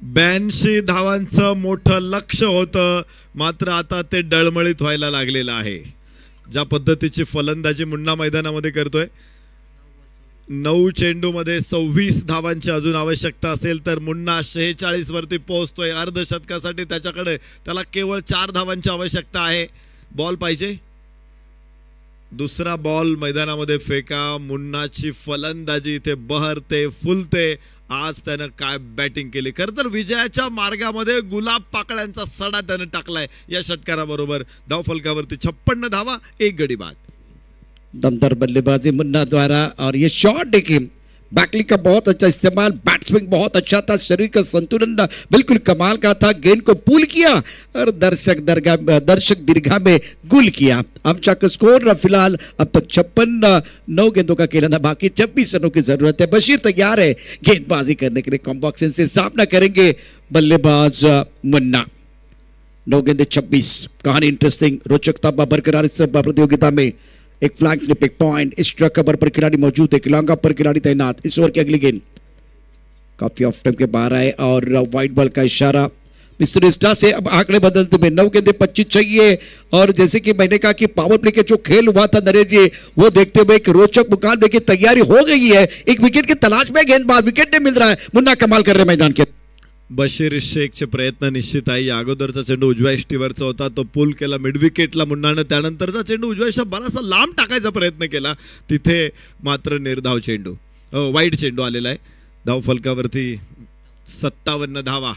82 धावांचं मोठं लक्ष होतं, मात्र आता ते डळमळीत व्हायला लागलेलं आहे. ज्या पद्धतीची फलंदाजी मुन्ना मैदानामध्ये करतोय, 9 चेंडूमध्ये 26 धावांची अजून आवश्यकता असेल तर मुन्ना 46 वरती पोहोचतोय. अर्धशतकासाठी त्याला केवळ 4 धावांची आवश्यकता आहे. बॉल पाहिजे, दुसरा बॉल मैदानामध्ये फेका. मुन्नाची फलंदाजी इथे बहरते फुलते. आज त्यानं काय बॅटिंग केली. खरं तर विजयाच्या मार्गामध्ये गुलाब पाकळ्यांचा सडा त्यानं टाकलाय या षटकाराबरोबर. धावफलकावरती 56 धावा, 1 गडी बाद. दमदार बल्लेबाजी मुन्ना द्वारा, और ये शॉट देखिए, बैकली का बहुत अच्छा इस्तेमाल, बैट्समैन बहुत अच्छा था, शरीर का संतुलन बिल्कुल कमाल का था, गेंद को पुल किया और दर्शक दीर्घा में गुल किया. आमचा का स्कोर फिलहाल अब तक 56, 9 गेंदों का खेलना बाकी, 26 रनों की जरूरत है. बशीर तैयार है गेंदबाजी करने के लिए. कॉम्बॉक्सन से सामना करेंगे बल्लेबाज मुन्ना. 9 गेंदे 26. कहानी इंटरेस्टिंग, रोचकता बरकरार इस प्रतियोगिता में. एक फ्लैग फ्लिप, एक पॉइंट, इस ट्रक कवर पर खिलाड़ी मौजूद है, लॉन्ग पर खिलाड़ी तैनात. इस ओवर की अगली गेंद काफी ऑफ टाइम के बाहर आए और वाइट बॉल का इशारा. मिस्टर स्टार से अब आंकड़े बदलते हुए 9 गेंदे 25 चाहिए. और जैसे कि मैंने कहा कि पावर प्ले के जो खेल हुआ था नरेश जी, वो देखते हुए एक रोचक मुकाबले की तैयारी हो गई है. एक विकेट की तलाश में गेंदबाज, विकेट नहीं मिल रहा है. मुन्ना कमाल कर रहे मैदान के. बशीर शेखचे प्रयत्न निश्चित आहे. अगोदरचा चेंडू उजव्या इष्टीवरचा होता, तो पुल केला मिड विकेटला मुन्नानं. त्यानंतरचा चेंडू उजव्या बराचसा लांब टाकायचा प्रयत्न केला, तिथे मात्र निर्धाव चेंडू, वाईट चेंडू आलेला आहे. धाव फलकावरती 57 धावा.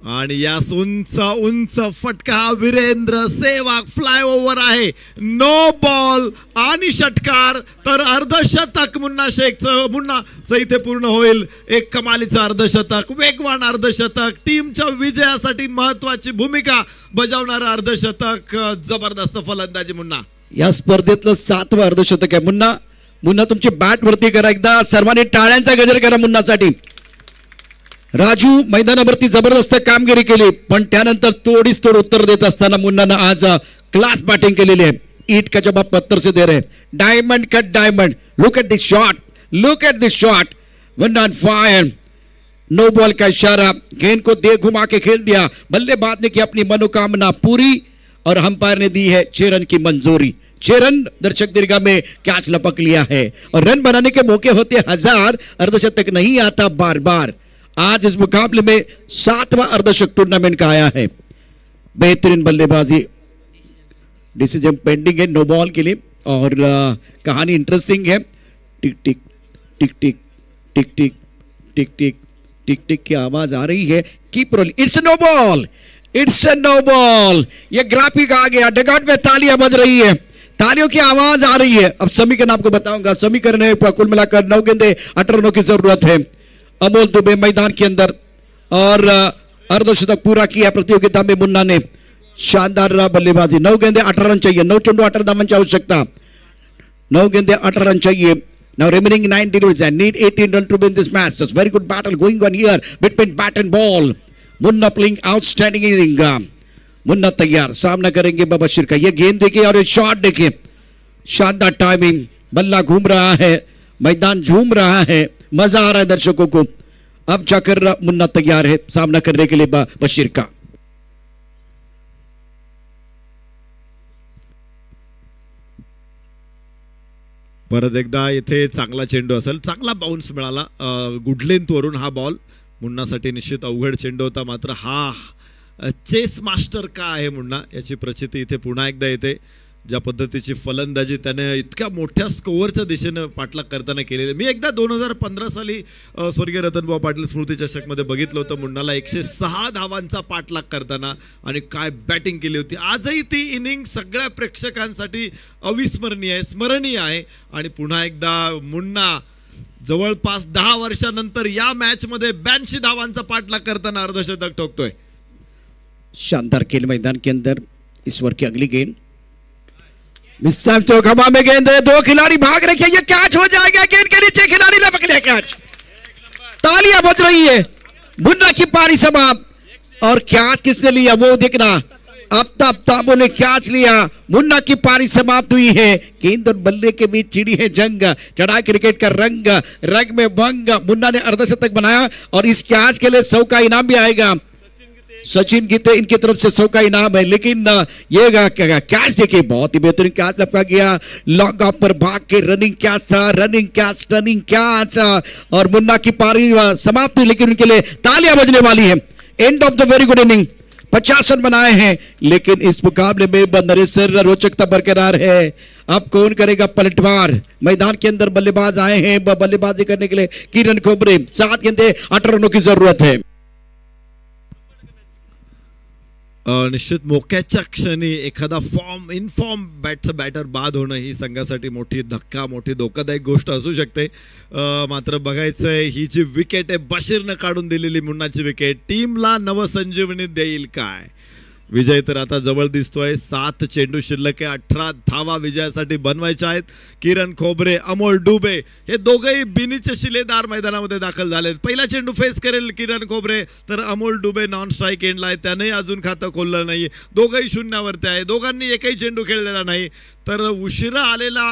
आणि या उंच फटका वीरेंद्र सेहवाग फ्लायओव्हर आहे. नो बॉल आणि षटकार, तर अर्धशतक मुन्नाचं इथे पूर्ण होईल. एक कमालीचं अर्धशतक, वेगवान अर्धशतक, टीमच्या विजयासाठी महत्वाची भूमिका बजावणारं अर्धशतक. जबरदस्त फलंदाजी मुन्ना. या स्पर्धेतलं 7वं अर्धशतक आहे. मुन्ना तुमची बॅट वरती करा एकदा, सर्वांनी टाळ्यांचा गजर करा मुन्नासाठी. राजू मैदानावरती जबरदस्त कामगिरी केली, पण त्यानंतर तोडीस तोड उत्तर देत असताना मुन्नानं आज क्लास बॅटिंग केलेली आहे. ईट का जवाब पत्थर से दे रहे, diamond cut diamond. Look at this shot, look at this shot. Munna on fire. No ball का इशारा, गेंद को दे घुमा के खेल दिया. बल्लेबाज ने की अपनी मनोकामना पूरी और अंपायर ने दी है 6 रन की मंजूरी. 6 रन दर्शक दीर्घा में कैच लपक लिया है और रन बनाने के मौके होते 1000, अर्धशतक नहीं आता बार बार. आज इस मुकाबले में 7वां अर्धशतक टूर्नामेंट का आया है. बेहतरीन बल्लेबाजी. डिसीजन पेंडिंग है नो बॉल के लिए और कहानी इंटरेस्टिंग है. Tick tick tick tick tick tick tick tick tick tick की आवाज आ रही है. Keep rolling. It's no ball, it's no ball. ये ग्राफिक आ गया, डगआउट में तालियां बज रही है, तालियों की आवाज आ रही है. अब समीकरण आपको बताऊंगा. समीकरण है कुल मिलाकर 9 गेंदे 18 रनों की जरूरत है. अमोल दुबे मैदान के अंदर और अर्धशतक पूरा किया प्रतियोगिता में मुन्ना ने. शानदार बल्लेबाजी. 9 गेंदे 18 रन चाहिए. 9 चेंडू 18 धावांची आवश्यकता. 9 गेंदे 18 रन चाहिए. Now remaining 9 deliveries and need 18 run to win this match. That's very good battle going on here between bat and ball. Munna playing outstanding inning. Munna तैयार, सामना करेंगे बशीर का. ये गेंद देखिए और ये शॉट देखिए, शानदार टाइमिंग. बल्ला घूम रहा है, मैदान झूम रहा है, मजा आ रहा है दर्शकों को. अब जाकर मुन्ना तैयार है सामना करने के लिए बशीर का. परत एकदा इथे चांगला चेंडू असेल, चांगला बाउन्स मिळाला गुड लेंथ वरून. हा बॉल मुन्नासाठी निश्चित अवघड चेंडू होता, मात्र हा चेस मास्टर का आहे मुन्ना याची प्रचिती इथे पुन्हा एकदा येते. ज्या पद्धतीची फलंदाजी त्याने इतक्या मोठ्या स्कोअरच्या दिशेनं पाठलाग करताना केलेली. मी एकदा 2015 साली स्वर्गीय रतनभाऊ पाटील स्मृती चषकमध्ये बघितलं होतं मुन्नाला 106 धावांचा पाठलाग करताना, आणि काय बॅटिंग केली होती. आजही ती इनिंग सगळ्या प्रेक्षकांसाठी अविस्मरणीय आहे, स्मरणीय आहे. आणि पुन्हा एकदा मुन्ना जवळपास 10 वर्षानंतर या मॅच मध्ये 82 धावांचा पाठलाग करताना अर्धशतक ठोकतोय. शानदार खेल मैदान के अंदर. इस ओवर की अगली गेंद मिस टाइम तो हवा में गेंद है, 2 खिलाड़ी भाग रखे, ये कैच हो जाएगा. गेंद के नीचे खिलाड़ी ने पकड़े कैच. तालियां बज रही है. मुन्ना की पारी समाप्त और कैच किसने लिया वो देखना. अब तब ताबो ने कैच लिया, मुन्ना की पारी समाप्त हुई है। गेंद और बल्ले के बीच छिड़ी है जंग, चढ़ा क्रिकेट का रंग, रंग में भंग। मुन्ना ने अर्धशतक बनाया और इस कैच के लिए 100 का इनाम भी आएगा। सचिन गीते इनकी तरफ से 100 का इनाम है। लेकिन ये कैच देखिए, बहुत ही बेहतरीन कैच लपका गया, लॉन्ग ऑफ पर भाग के रनिंग कैच था, रनिंग कैच, टर्निंग कैच, और मुन्ना की पारी समाप्त हुई। लेकिन उनके लिए तालियां बजने वाली है। End of the very good inning, 50 run बनाए हैं। लेकिन इस मुकाबले में नरेश्वर रोचकता बरकरार है। अब कौन करेगा पलटवार? मैदान के अंदर बल्लेबाज आए हैं बल्लेबाजी करने के लिए। किरण खोबरे, 7 गेंदें 18 रनों की जरूरत है। निश्चित मोक्याच्या क्षणी एखादा इनफॉर्म बॅटर बाद होणं ही संघासाठी मोठी धक्का, मोठी धोकादायक गोष्ट असू शकते। मात्र बघायचंय ही जी विकेट आहे, बशीरनं काढून दिलेली मुन्नाची विकेट टीमला नवसंजीवनी देईल काय? विजय तर आता जवळ दिसतोय। 7 चेंडू शिल्लक आहे, 18 धावा विजयासाठी बनवायच्या आहेत। किरण खोबरे, अमोल डुबे हे दोघेही बिनीचे शिलेदार मैदानामध्ये दाखल झालेत। पहिला चेंडू फेस करेल किरण खोबरे, तर अमोल डुबे नॉन स्ट्राईक एंडला आहे, त्याने अजून खातं खोललं नाही। दोघेही शून्यावरती आहे, दोघांनी एकही चेंडू खेळलेला नाही। तर उशिरा आलेला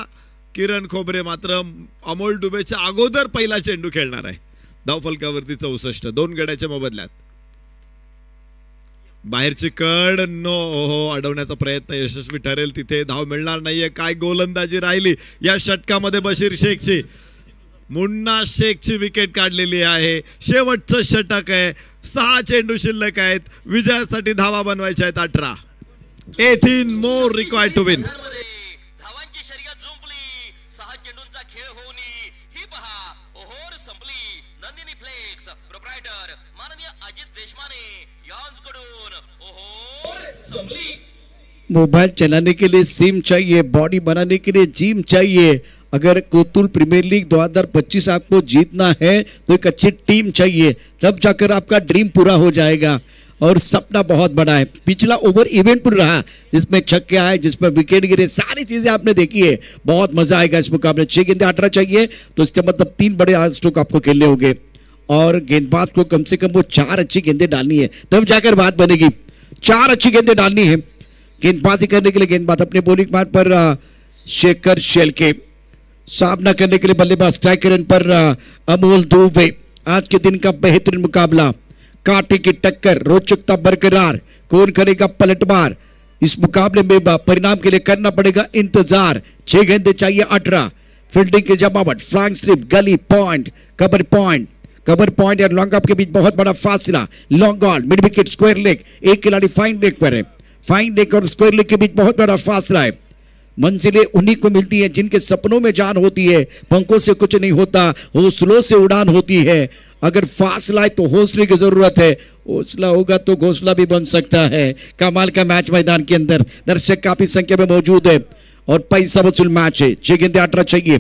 किरण खोबरे मात्र अमोल डुबेच्या अगोदर पहिला चेंडू खेळणार आहे। धावफलकावरती 64, 2 गड्याच्या मोबदल्यात। बाहेरची कड नो अडवण्याचा प्रयत्न यशस्वी ठरेल, तिथे धाव मिळणार नाहीये। काय गोलंदाजी राहिली या षटकामध्ये बशीर शेखची। मुन्ना शेखची विकेट काढलेली आहे। शेवटचं षटक आहे, 6 चेंडू शिल्लक आहेत, विजयासाठी धावा बनवायच्या आहेत 18। 18 मोर रिक्वायर्ड टू विन। धावांची शर्यत जुंपली, 6 चेंडूंचा खेळ होऊन ही पहा ओहोर संपली। नंदिनी फ्लेक्स प्रोप्रायटर माननीय अजित देशमाने यांकडून ओहोर संपली। मोबाइल चलाने के लिए सिम चाहिए, बॉडी बनाने के लिए जिम चाहिए। अगर कोतुल प्रीमियर लीग 2025 आपको जीतना है तो एक अच्छी टीम चाहिए, तब जाकर आपका ड्रीम पूरा हो जाएगा। और सपना बहुत बड़ा है। पिछला ओवर इवेंटफुल रहा, जिसमें छक्के आए, जिसमें विकेट गिरे, सारी चीजें आपने देखी है। बहुत मजा आएगा इस मुकाबले। 6 गेंदें 18 चाहिए, तो इसका मतलब 3 बड़े स्ट्रोक आपको खेलने होंगे और गेंदबाज को कम से कम वो 4 अच्छी गेंदें डालनी है, तब जाकर बात बनेगी। 4 अच्छी गेंदें डालनी है गेंदबाजी करने के लिए। गेंदबाज अपने बॉलिंग मार्ग पर शेखर शेलके, सामना करने के लिए बल्लेबाज स्ट्राइकर पर अमोल दुबे। आज के दिन का बेहतरीन मुकाबला, कांटे की टक्कर, रोचकता बरकरार। कौन करेगा पलटवार? इस मुकाबले में परिणाम के लिए करना पड़ेगा इंतजार। 6 गेंदें चाहिए 18। फील्डिंग की जमावट, फ्लैंक स्ट्रिप, गली पॉइंट, कवर पॉइंट और लॉन्ग ऑफ के बीच बहुत बड़ा फासला। Long on, mid wicket, square leg, एक खिलाड़ी फाइन लेग पर है। फाइन लेग और स्क्वायर लेग के बीच बहुत बड़ा फासला है। मंजिलें उन्हीं को मिलती हैं जिनके सपनों में जान होती है। पंखों से कुछ नहीं होता, हौसलों से उड़ान होती है। अगर फासला है तो हौसले की जरूरत है, हौसला होगा तो घोंसला भी बन सकता है। कमाल का मैच मैदान के अंदर, दर्शक काफी संख्या में मौजूद है और पैसा वसूल मैच है। 6 गेंदें 18 चाहिए।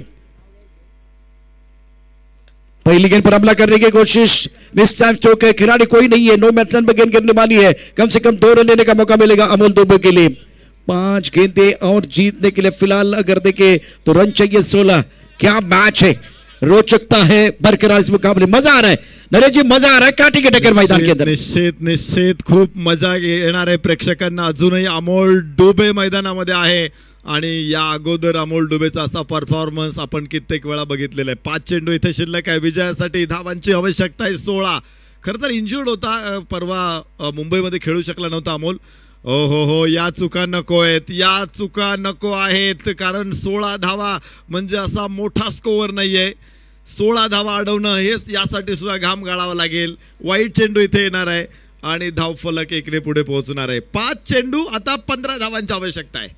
पहली गेंद पर हमला करने की कोशिश, मिस टाइम स्ट्रोक है, खिलाड़ी कोई नहीं है, नो मैच पर गेंद करने वाली है। कम से कम 2 रन लेने का मौका मिलेगा अमोल दुबे के लिए। 5 गेंदें और जीतने के लिए फिलहाल अगर देखें तो रन चाहिए 16। क्या मैच है, रोचकता है बरकरार इस मुकाबले। मजा आ रहा है नरेश जी, मजा आ रहा है काटी के टक्कर मैदान के अंदर। निश्चित खूप मजा येणार आहे प्रेक्षकांना। अजूनही अमोल डुबे मैदानामध्ये आहे आणि या अगोदर अमोल डुबेचा असा परफॉर्मन्स आपण कित्येक वेळा बघितलेला आहे। 5 चेंडू इथे शिल्लक आहे, विजयासाठी धावांची आवश्यकता आहे 16। खरं तर इंज्युर्ड होता, परवा मुंबईमध्ये खेळू शकला नव्हता अमोल। हो, या चुका नको आहेत, या चुका नको आहेत, कारण 16 धावा म्हणजे असा मोठा स्कोअर नाहीये। 16 धावा अडवणं हेच यासाठी सुद्धा घाम गाळावा लागेल। वाईट चेंडू इथे येणार आहे आणि धावफलक 1ने पुढे पोहोचणार आहे। 5 चेंडू, आता 15 धावांची आवश्यकता आहे।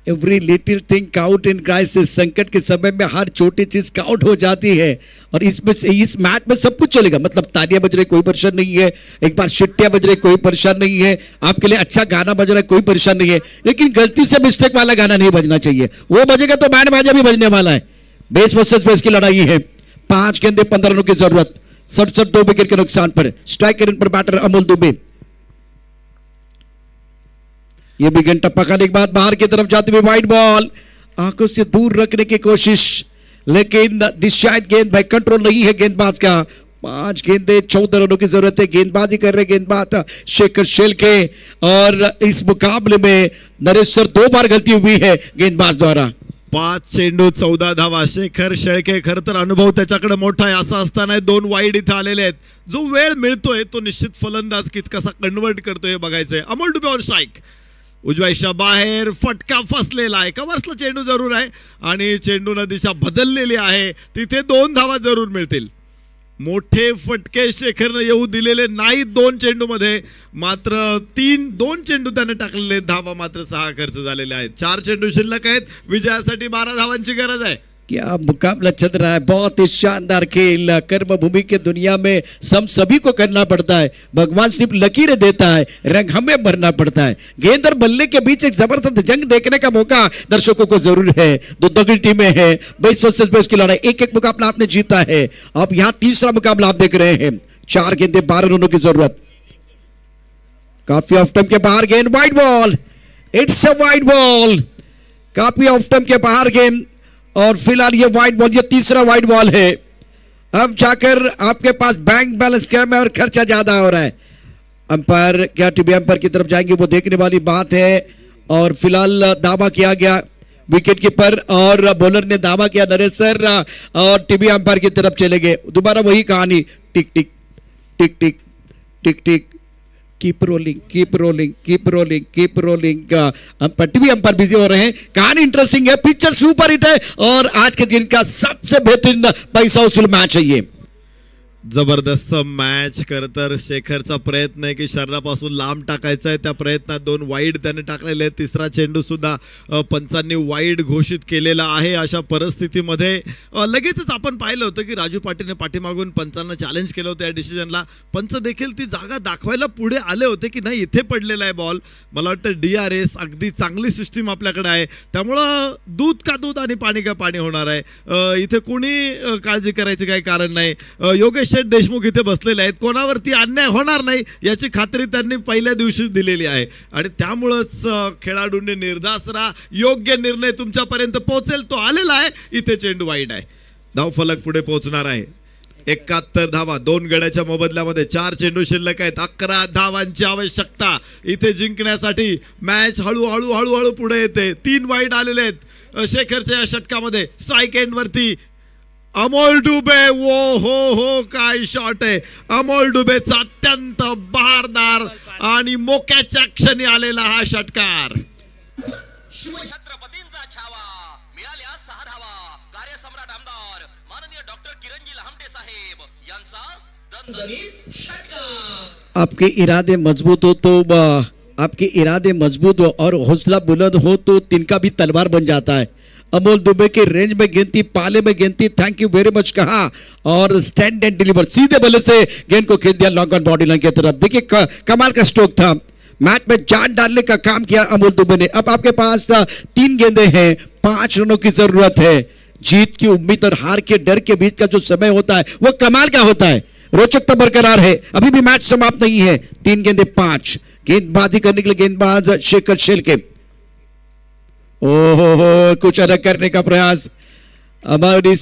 Every little thing count in crisis. संकट के समय में हर छोटी चीज काउंट हो जाती है और इसमें इस मैच में सब कुछ चलेगा। मतलब तालियां बज रही, कोई परेशान नहीं है। एक बार शिट्टियां बज रही, कोई परेशान नहीं है। आपके लिए अच्छा गाना बज रहा है, कोई परेशान नहीं है। लेकिन गलती से मिस्टेक वाला गाना नहीं बजना चाहिए, वो बजेगा तो बैंड बाजा भी बजने वाला है। बेस वर्सेस बेस की लड़ाई है। 5 गेंदें 15 रनों की जरूरत। 67 2 विकेट के नुकसान पर। स्ट्राइकर पर बैटर अमोल दुबे। ये भी घंटा पकाने के बाद बाहर की तरफ जाती हुई वाइड बॉल, आंखों से दूर रखने की कोशिश, लेकिन दिशाएं गेंद भाई कंट्रोल नहीं है गेंदबाज का। 5 गेंदे 14 रनों की जरूरत है। गेंदबाजी कर रहे गेंदबाज शेखर शेलके और इस मुकाबले में नरेश सर 2 बार गलती हुई है गेंदबाज द्वारा। 5 चेंडू 14 धावा। शेखर शेळके खर तर अनुभव त्याच्याकडे मोठा आहे, असं असताना 2 वाईड इथे आलेले आहेत. जो वेळ मिळतोय तो निश्चित फलंदाज कसा कन्वर्ट करतोय हे बघायचंय. अमोल डुबे ऑन स्ट्राईक. उजव्या दिशा बाहेर फटका फसलेला आहे. कव्हर्सला चेंडू जरूर आहे आणि चेंडूनं दिशा बदललेली आहे. तिथे 2 धावा जरूर मिळतील. मोठे फटके शेखरने येऊ दिलेले नाहीत 2 चेंडू मध्ये, मात्र 2 चेंडू त्याने टाकलेले. धावा मात्र 6 खर्च झालेले आहेत. 4 चेंडू शिल्लक आहेत. विजयासाठी 12 धावांची गरज आहे. क्या मुकाबला चल रहा है, बहुत ही शानदार खेल। कर्मभूमि के दुनिया में हम सभी को करना पड़ता है, भगवान सिर्फ लकीरें देता है, रंग हमें भरना पड़ता है। गेंद और बल्ले के बीच एक जबरदस्त जंग देखने का मौका दर्शकों को जरूर है। दो टीमें हैं, 22 वर्सेस 22 की लड़ाई। एक मुकाबला आपने जीता है, अब यहाँ तीसरा मुकाबला आप देख रहे हैं। 4 गेंदे 12 रनों की जरूरत। काफी ऑफ टाइम के बाहर गेंद, wide ball, it's a wide ball. काफी ऑफ टाइम के बाहर गेंद और फिलहाल ये वाइड बॉल, ये तीसरा वाइड बॉल है। अब जाकर आपके पास बैंक बैलेंस कम है और खर्चा ज्यादा हो रहा है। अंपायर क्या टीवी अंपायर की तरफ जाएंगे वो देखने वाली बात है। और फिलहाल दावा किया गया विकेट कीपर और बॉलर ने दावा किया नरेश सर, और टीवी अंपायर की तरफ चले गए। दोबारा वही कहानी, tick tick tick tick tick tick, keep rolling keep rolling keep rolling keep rolling. TV umpire busy हो रहे हैं। कहानी इंटरेस्टिंग है, पिक्चर सुपर हिट है और आज के दिन का सबसे बेहतरीन पैसा वसूल मैच है ये। जबरदस्त मॅच. खरं तर शेखरचा प्रयत्न आहे की शरीरापासून लांब टाकायचा आहे. त्या प्रयत्नात 2 वाईड त्याने टाकलेले आहेत. तिसरा चेंडू सुद्धा पंचांनी वाईड घोषित केलेला आहे. अशा परिस्थितीमध्ये लगेचच आपण पाहिलं होतं की राजू पाटीलने पाठीमागून पंचांना चॅलेंज केलं होतं या डिसिजनला. पंच देखील ती जागा दाखवायला पुढे आले होते की नाही इथे पडलेला आहे बॉल. मला वाटतं DRS अगदी चांगली सिस्टीम आपल्याकडे आहे, त्यामुळं दूध का दूध आणि पाणी का पाणी होणार आहे. इथे कोणी काळजी करायची काही कारण नाही. योगेश देशमुख इथे बसलेले आहेत. कोणावरती अन्याय होणार नाही याची खात्री त्यांनी पहिल्या दिवशीच दिलेली आहे आणि त्यामुळेच खेळाडूंनी निर्धास्त राहा, योग्य निर्णय तुमच्यापर्यंत पोहोचेल तो आलेला आहे. इथे चेंडू वाईड आहे. धावफलक पुढे पोहोचणार आहे. 71 धावा 2 गड्याच्या मोबदल्यामध्ये. 4 चेंडू शिल्लक आहेत. 11 धावांची आवश्यकता इथे जिंकण्यासाठी. मॅच हळूहळू हळूहळू पुढे येते. 3 वाईड आलेले आहेत शेखरच्या या षटकामध्ये. स्ट्राईक एंड वरती अमोल डुबे. हो काय शॉट आहे अमोल डुबेचा, अत्यंत बहारदार आणि मोक्याच्या क्षणी आलेला हा षटकार. शिवछत्रपतींचा छावा, मिळाल्या 6 धावा. कार्यसम्राट आमदार माननीय डॉक्टर किरणजी लहामटे साहेब यांचा दणदणीत षटकार. आपके इरादे मजबूत हो तो आपके इरादे मजबूत हो और हौसला बुलंद हो तो तिनका भी तलवार बन जाता है। अमोल दुबे के रेंज में गेंद थी, पाले में गेंद थी, थैंक यू वेरी मच कहा और स्टैंड एंड डिलीवर, सीधे बल्ले से गेंद को खेल दिया लॉन्ग ऑन बॉडी लाइन की तरफ। देखिए कमाल का स्ट्रोक था, मैच में जान डालने का काम किया अमोल दुबे ने। अब आपके पास 3 गेंदे हैं, 5 रनों की जरूरत है। जीत की उम्मीद और हार के डर के बीच का जो समय होता है वो कमाल का होता है। रोचकता बरकरार है, अभी भी मैच समाप्त नहीं है। 3 गेंदे 5, गेंदबाजी करने के लिए गेंदबाज शेखर शेलके। ओहो कुछ अलग करने का प्रयास हमारी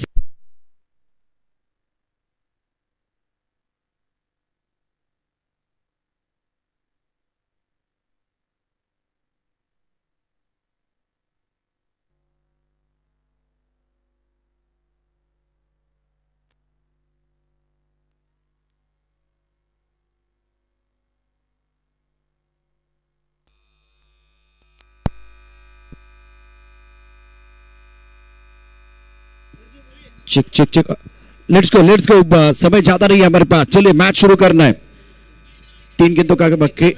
चिक चिक चिक, लेट्स गो, समय ज्यादा नहीं है हमारे पास, चलिए मैच शुरू करना है। 3 गेंदों का बक्के,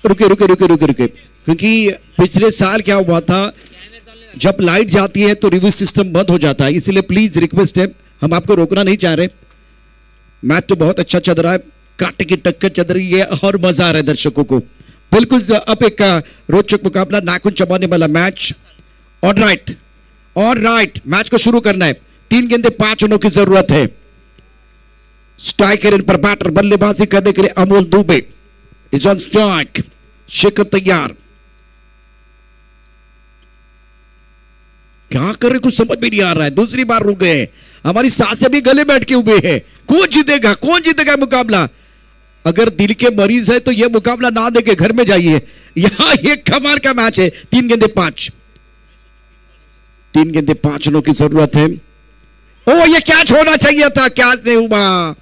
रुके, क्योंकि पिछले साल क्या हुआ था, जब लाइट जाती है तो रिव्यू सिस्टम बंद हो जाता है, इसलिए प्लीज रिक्वेस्ट है, हम आपको रोकना नहीं चाह रहे। मैच तो बहुत अच्छा चल रहा है, कांटे की टक्कर चल रही है और मजा आ रहा है दर्शकों को बिल्कुल। अब एक रोचक मुकाबला, नाखून चबाने वाला मैच। ऑल राइट, मैच को शुरू करना है। 3 गेंदे 5 रनों की जरूरत है। स्ट्राइकर पर बैटर, बल्लेबाजी करने के लिए Amol Dubey is on strike. Shekhar तैयार, क्या कर रहे कुछ समझ में नहीं आ रहा है। दूसरी बार रुक गए, हमारी सांसें भी गले बैठ के उबे हैं। कौन जीतेगा मुकाबला? अगर दिल के मरीज है तो यह मुकाबला ना देके घर में जाइए। यहां ये कमाल का मैच है। 3 गेंदे 5 रनों की जरूरत है। ओ ये कैच होना चाहिए था, कैच नहीं हुआ।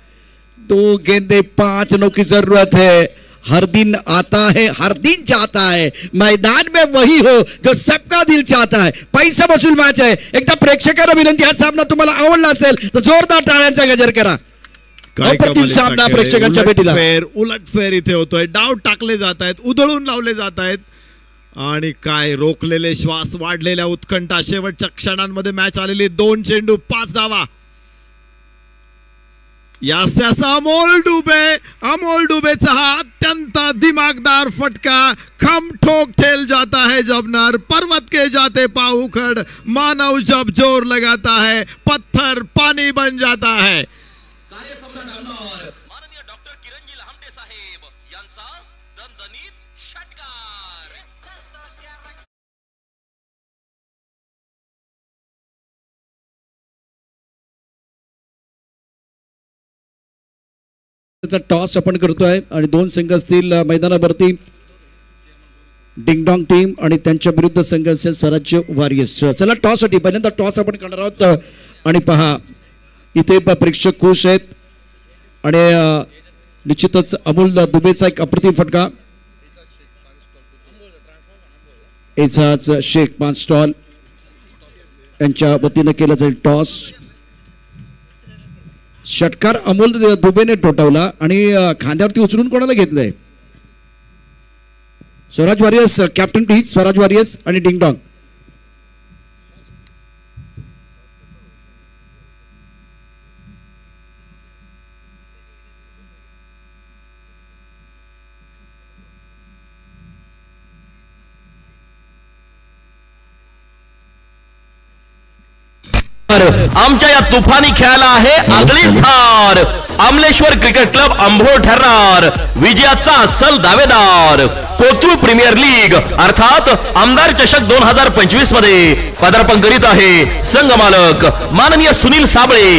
2 गेंदे 5 रनों की जरूरत है। हर दिन आता है, हर दिन जाता है, मैदान में वही हो जो सबका दिल चाहता है। पैसा वसूल मैच आहे। एकदा प्रेक्षकांना विनंती, हा सामना तुम्हाला आवडला असेल तर जोरदार टाळ्यांचा गजर करा। अप्रतिम सामना प्रेक्षकांच्या भेटीला। उलटफेर इथे होतोय, डाव टाकले जात आहेत, उधळून लावले जात आहेत आणि काय रोखलेले श्वास, वाढलेल्या उत्कंठा, शेवटच्या क्षणांमध्ये मॅच आलेली। 2 चेंडू 5 धावा। अमोल डुबेचा हा अत्यंत दिमागदार फटका। खम ठोक ठेल जाता है जब नर, पर्वत के जाते पाँव उखड़, मानव जब जोर लगाता है पत्थर पानी बन जाता है। कार्यसम्राट आमदार माननीय डॉक्टर किरणजी लहामटे साहेब यांचा दणदणीत षटकार। टॉस आपण करतोय आणि 2 संघ असतील मैदानावरती। डिंगडॉंग टीम आणि त्यांच्या विरुद्ध संघ असेल स्वराज्य वॉरियर्स। चला टॉस साठी पहिल्यांदा टॉस आपण करणार आहोत आणि पहा इथे प्रेक्षक खुश आहेत आणि निश्चितच अमोल दुबेचा एक अप्रतिम फटका। एजाज शेख 5 स्टॉल यांच्या वतीने केला जाईल टॉस। षटकार अमोल दुबेने ठोठावला आणि खांद्यावरती उचलून कोणाला घेतलंय? Swaraj warriors captain please, Swaraj warriors आणि डिंगडॉंग। आमच्या या तुफानी खेळाला आहे आगळी थार। अमलेश्वर क्रिकेट क्लब अंभोर ठरणार विजयाचा असल दावेदार। कोथरूड प्रीमियर लीग अर्थात आमदार चषक 2025 मध्ये पदार्पण करीत आहे संघ मालक माननीय सुनील साबळे।